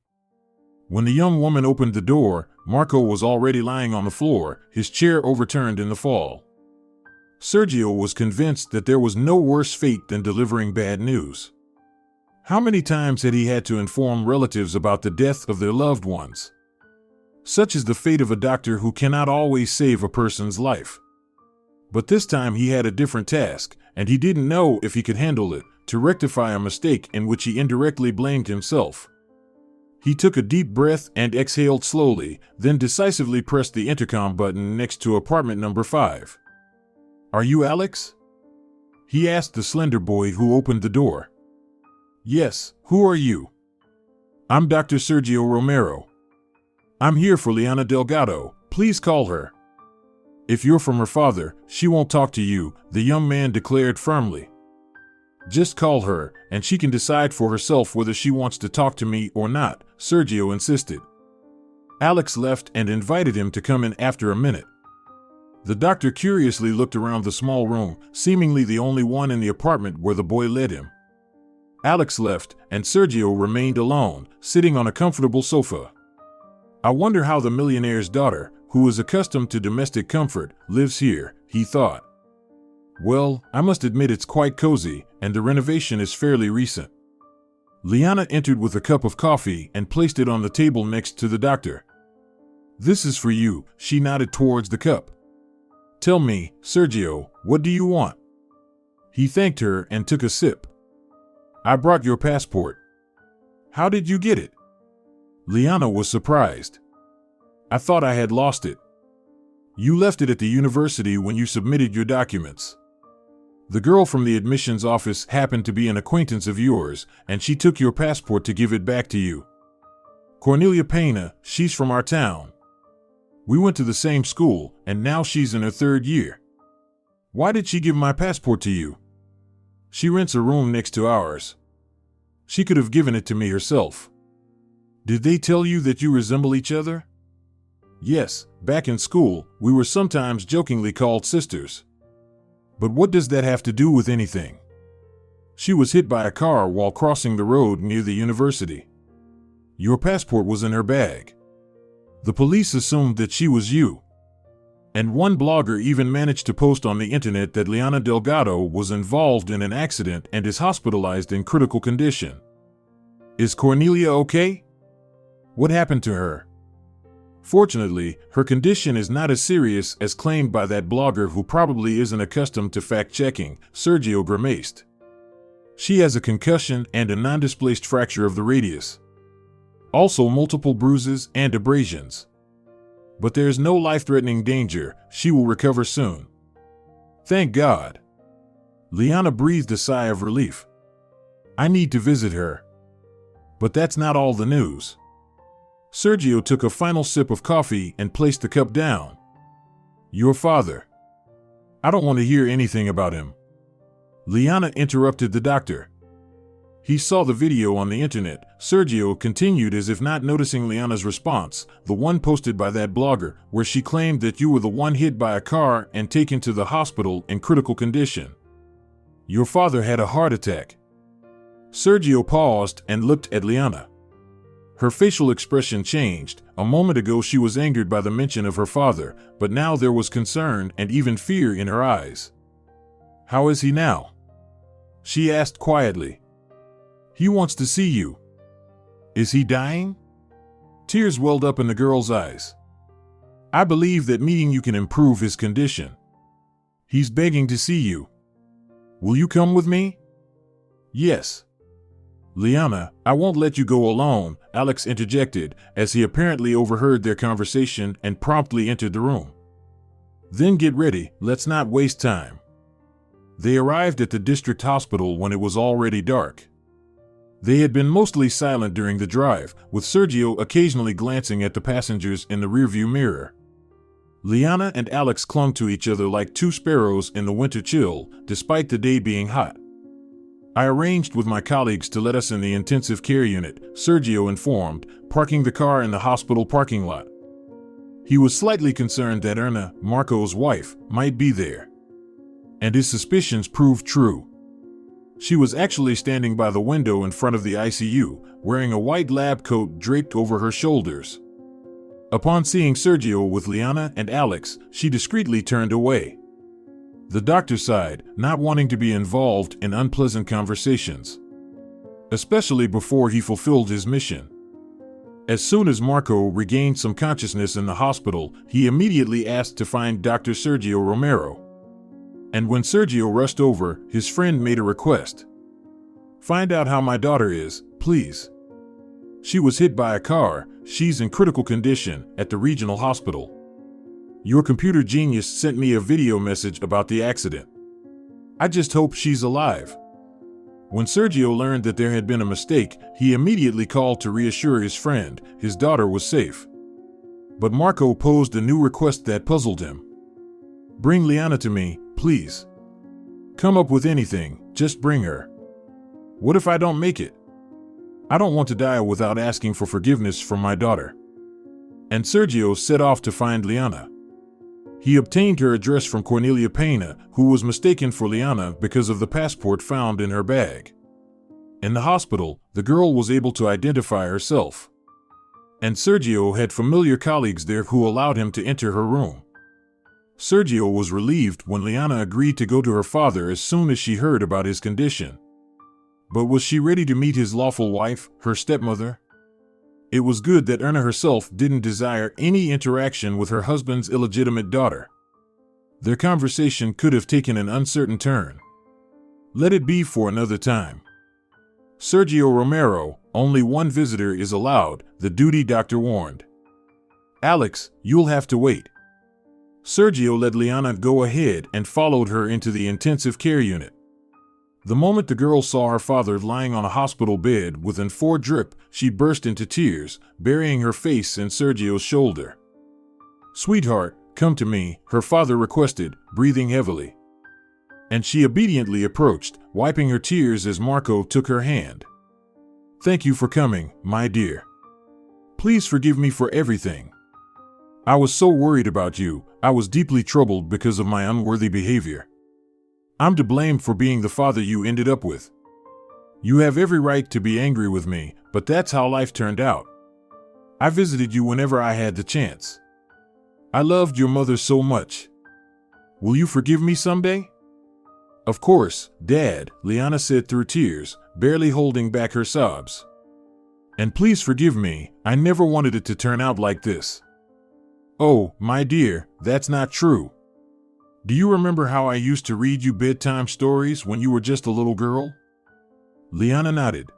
[SPEAKER 2] When the young woman opened the door, Marco was already lying on the floor, his chair overturned in the fall. Sergio was convinced that there was no worse fate than delivering bad news. How many times had he had to inform relatives about the death of their loved ones? Such is the fate of a doctor who cannot always save a person's life. But this time he had a different task, and he didn't know if he could handle it, to rectify a mistake in which he indirectly blamed himself. He took a deep breath and exhaled slowly, then decisively pressed the intercom button next to apartment number 5. Are you Alex? He asked the slender boy who opened the door. Yes, who are you? I'm Dr. Sergio Romero. I'm here for Liana Delgado, please call her. If you're from her father, she won't talk to you, the young man declared firmly. Just call her, and she can decide for herself whether she wants to talk to me or not, Sergio insisted. Alex left and invited him to come in after a minute. The doctor curiously looked around the small room, seemingly the only one in the apartment where the boy led him. Alex left, and Sergio remained alone, sitting on a comfortable sofa. I wonder how the millionaire's daughter, who is accustomed to domestic comfort, lives here, he thought. Well, I must admit it's quite cozy, and the renovation is fairly recent. Liana entered with a cup of coffee and placed it on the table next to the doctor. This is for you, she nodded towards the cup. Tell me, Sergio, what do you want? He thanked her and took a sip. I brought your passport. How did you get it? Liana was surprised. I thought I had lost it. You left it at the university when you submitted your documents. The girl from the admissions office happened to be an acquaintance of yours, and she took your passport to give it back to you. Cornelia Pena, she's from our town. We went to the same school, and now she's in her 3rd year. Why did she give my passport to you? She rents a room next to ours. She could have given it to me herself. Did they tell you that you resemble each other? Yes, back in school, we were sometimes jokingly called sisters. But what does that have to do with anything? She was hit by a car while crossing the road near the university. Your passport was in her bag. The police assumed that she was you. And one blogger even managed to post on the internet that Liana Delgado was involved in an accident and is hospitalized in critical condition. Is Cornelia okay? What happened to her? Fortunately, her condition is not as serious as claimed by that blogger who probably isn't accustomed to fact-checking, Sergio grimaced. She has a concussion and a non-displaced fracture of the radius. Also multiple bruises and abrasions. But there is no life-threatening danger, she will recover soon. Thank God. Liana breathed a sigh of relief. I need to visit her. But that's not all the news. Sergio took a final sip of coffee and placed the cup down. Your father. I don't want to hear anything about him. Liana interrupted the doctor. He saw the video on the internet. Sergio continued as if not noticing Liana's response, the one posted by that blogger, where she claimed that you were the one hit by a car and taken to the hospital in critical condition. Your father had a heart attack. Sergio paused and looked at Liana. Her facial expression changed. A moment ago she was angered by the mention of her father, but now there was concern and even fear in her eyes. How is he now? She asked quietly. He wants to see you. Is he dying? Tears welled up in the girl's eyes. I believe that meeting you can improve his condition. He's begging to see you. Will you come with me? Yes. Liana, I won't let you go alone, Alex interjected, as he apparently overheard their conversation and promptly entered the room. Then get ready, let's not waste time. They arrived at the district hospital when it was already dark. They had been mostly silent during the drive, with Sergio occasionally glancing at the passengers in the rearview mirror. Liana and Alex clung to each other like two sparrows in the winter chill, despite the day being hot. I arranged with my colleagues to let us in the intensive care unit, Sergio informed, parking the car in the hospital parking lot. He was slightly concerned that Erna, Marco's wife, might be there. And his suspicions proved true. She was actually standing by the window in front of the ICU, wearing a white lab coat draped over her shoulders. Upon seeing Sergio with Liana and Alex, she discreetly turned away. The doctor sighed, not wanting to be involved in unpleasant conversations, especially before he fulfilled his mission. As soon as Marco regained some consciousness in the hospital, he immediately asked to find Dr. Sergio Romero. And when Sergio rushed over, his friend made a request. Find out how my daughter is, please. She was hit by a car, she's in critical condition, at the regional hospital. Your computer genius sent me a video message about the accident. I just hope she's alive. When Sergio learned that there had been a mistake, he immediately called to reassure his friend his daughter was safe. But Marco posed a new request that puzzled him. Bring Liana to me, please. Come up with anything, just bring her. What if I don't make it? I don't want to die without asking for forgiveness from my daughter. And Sergio set off to find Liana. He obtained her address from Cornelia Pena, who was mistaken for Liana because of the passport found in her bag. In the hospital, the girl was able to identify herself. And Sergio had familiar colleagues there who allowed him to enter her room. Sergio was relieved when Liana agreed to go to her father as soon as she heard about his condition. But was she ready to meet his lawful wife, her stepmother? It was good that Erna herself didn't desire any interaction with her husband's illegitimate daughter. Their conversation could have taken an uncertain turn. Let it be for another time. Sergio Romero, only one visitor is allowed, the duty doctor warned. Alex, you'll have to wait. Sergio let Liana go ahead and followed her into the intensive care unit. The moment the girl saw her father lying on a hospital bed with an IV drip, she burst into tears, burying her face in Sergio's shoulder. Sweetheart, come to me, her father requested, breathing heavily. And she obediently approached, wiping her tears as Marco took her hand. Thank you for coming, my dear. Please forgive me for everything. I was so worried about you, I was deeply troubled because of my unworthy behavior. I'm to blame for being the father you ended up with. You have every right to be angry with me, but that's how life turned out. I visited you whenever I had the chance. I loved your mother so much. Will you forgive me someday? Of course, Dad, Liana said through tears, barely holding back her sobs. And please forgive me, I never wanted it to turn out like this. Oh, my dear, that's not true. Do you remember how I used to read you bedtime stories when you were just a little girl? Liana nodded.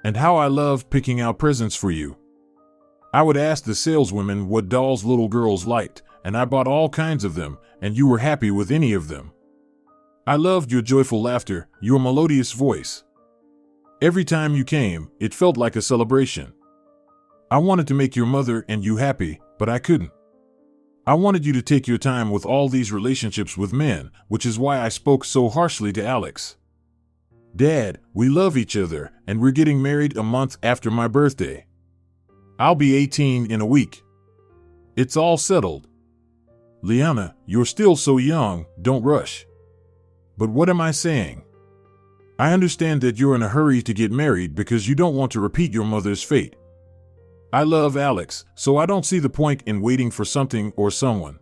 [SPEAKER 2] And how I loved picking out presents for you. I would ask the saleswomen what dolls little girls liked, and I bought all kinds of them, and you were happy with any of them. I loved your joyful laughter, your melodious voice. Every time you came, it felt like a celebration. I wanted to make your mother and you happy, but I couldn't. I wanted you to take your time with all these relationships with men, which is why I spoke so harshly to Alex. Dad, we love each other, and we're getting married a month after my birthday. I'll be 18 in a week. It's all settled. Liana, you're still so young, don't rush. But what am I saying? I understand that you're in a hurry to get married because you don't want to repeat your mother's fate. I love Alex, so I don't see the point in waiting for something or someone.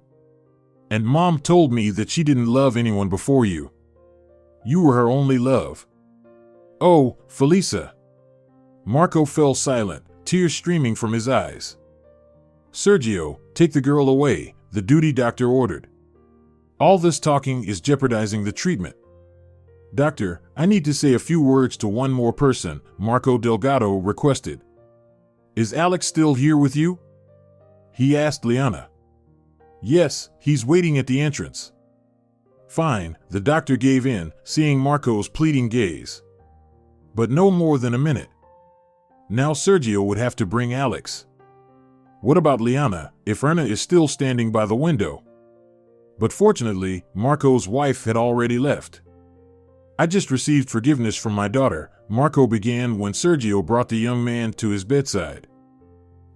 [SPEAKER 2] And Mom told me that she didn't love anyone before you. You were her only love. Oh, Felisa. Marco fell silent, tears streaming from his eyes. Sergio, take the girl away, the duty doctor ordered. All this talking is jeopardizing the treatment. Doctor, I need to say a few words to one more person, Marco Delgado requested. Is Alex still here with you? He asked Liana. Yes, he's waiting at the entrance. Fine, the doctor gave in, seeing Marco's pleading gaze. But no more than a minute. Now Sergio would have to bring Alex. What about Liana, if Erna is still standing by the window? But fortunately, Marco's wife had already left. I just received forgiveness from my daughter, Marco began when Sergio brought the young man to his bedside.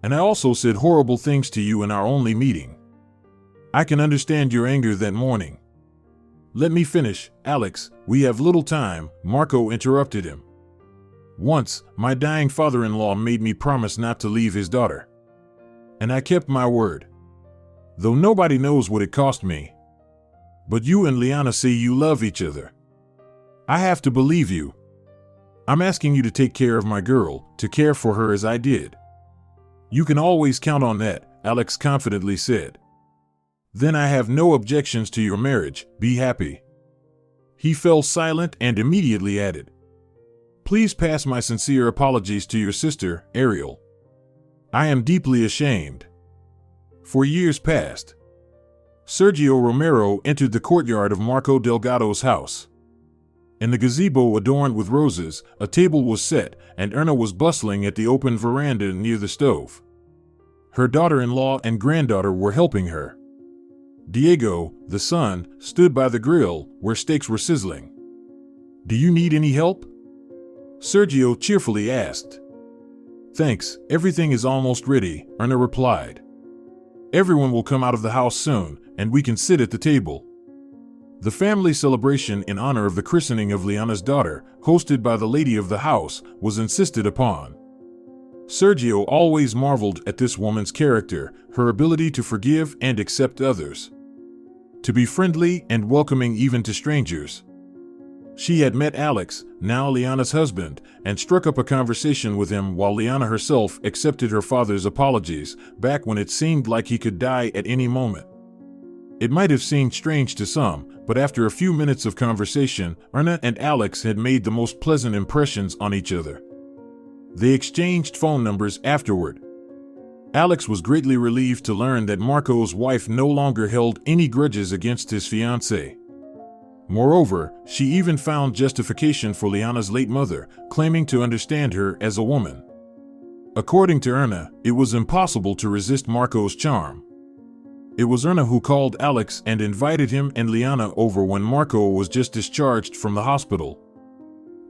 [SPEAKER 2] And I also said horrible things to you in our only meeting. I can understand your anger that morning. Let me finish, Alex, we have little time, Marco interrupted him. Once, my dying father-in-law made me promise not to leave his daughter. And I kept my word. Though nobody knows what it cost me. But you and Liana say you love each other. I have to believe you. I'm asking you to take care of my girl, to care for her as I did. You can always count on that, Alex confidently said. Then I have no objections to your marriage, be happy. He fell silent and immediately added, Please pass my sincere apologies to your sister, Ariel. I am deeply ashamed. For years past, Sergio Romero entered the courtyard of Marco Delgado's house. In the gazebo adorned with roses, a table was set, and Erna was bustling at the open veranda near the stove. Her daughter-in-law and granddaughter were helping her. Diego, the son, stood by the grill, where steaks were sizzling. Do you need any help? Sergio cheerfully asked. Thanks, everything is almost ready, Erna replied. Everyone will come out of the house soon, and we can sit at the table. The family celebration in honor of the christening of Liana's daughter, hosted by the lady of the house, was insisted upon. Sergio always marveled at this woman's character, her ability to forgive and accept others. To be friendly and welcoming even to strangers. She had met Alex, now Liana's husband, and struck up a conversation with him while Liana herself accepted her father's apologies, back when it seemed like he could die at any moment. It might have seemed strange to some, but after a few minutes of conversation, Erna and Alex had made the most pleasant impressions on each other. They exchanged phone numbers afterward. Alex was greatly relieved to learn that Marco's wife no longer held any grudges against his fiancée. Moreover, she even found justification for Liana's late mother, claiming to understand her as a woman. According to Erna, it was impossible to resist Marco's charm. It was Erna who called Alex and invited him and Liana over when Marco was just discharged from the hospital.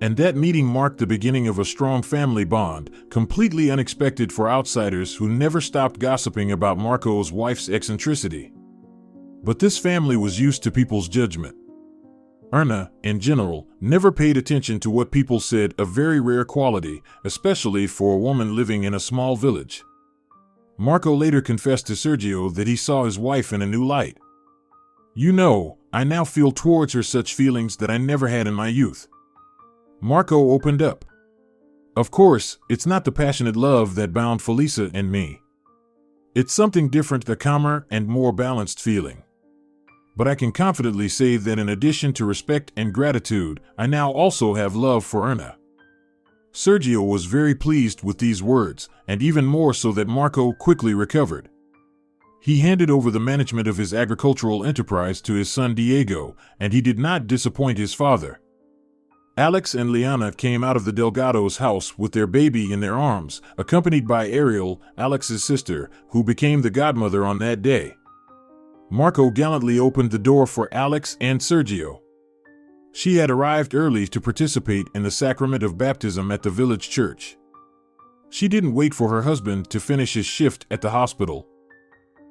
[SPEAKER 2] And that meeting marked the beginning of a strong family bond, completely unexpected for outsiders who never stopped gossiping about Marco's wife's eccentricity. But this family was used to people's judgment. Erna, in general, never paid attention to what people said, a very rare quality, especially for a woman living in a small village. Marco later confessed to Sergio that he saw his wife in a new light. You know, I now feel towards her such feelings that I never had in my youth. Marco opened up. Of course, it's not the passionate love that bound Felisa and me. It's something different, a calmer and more balanced feeling. But I can confidently say that in addition to respect and gratitude, I now also have love for Erna. Sergio was very pleased with these words, and even more so that Marco quickly recovered. He handed over the management of his agricultural enterprise to his son Diego, and he did not disappoint his father. Alex and Liana came out of the Delgado's house with their baby in their arms, accompanied by Ariel, Alex's sister, who became the godmother on that day. Marco gallantly opened the door for Alex and Sergio. She had arrived early to participate in the sacrament of baptism at the village church. She didn't wait for her husband to finish his shift at the hospital.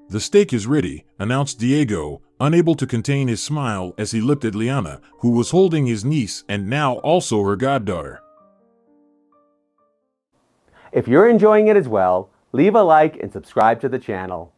[SPEAKER 2] "The steak is ready," announced Diego, unable to contain his smile as he looked at Liana, who was holding his niece and now also her goddaughter.
[SPEAKER 1] If you're enjoying it as well, leave a like and subscribe to the channel.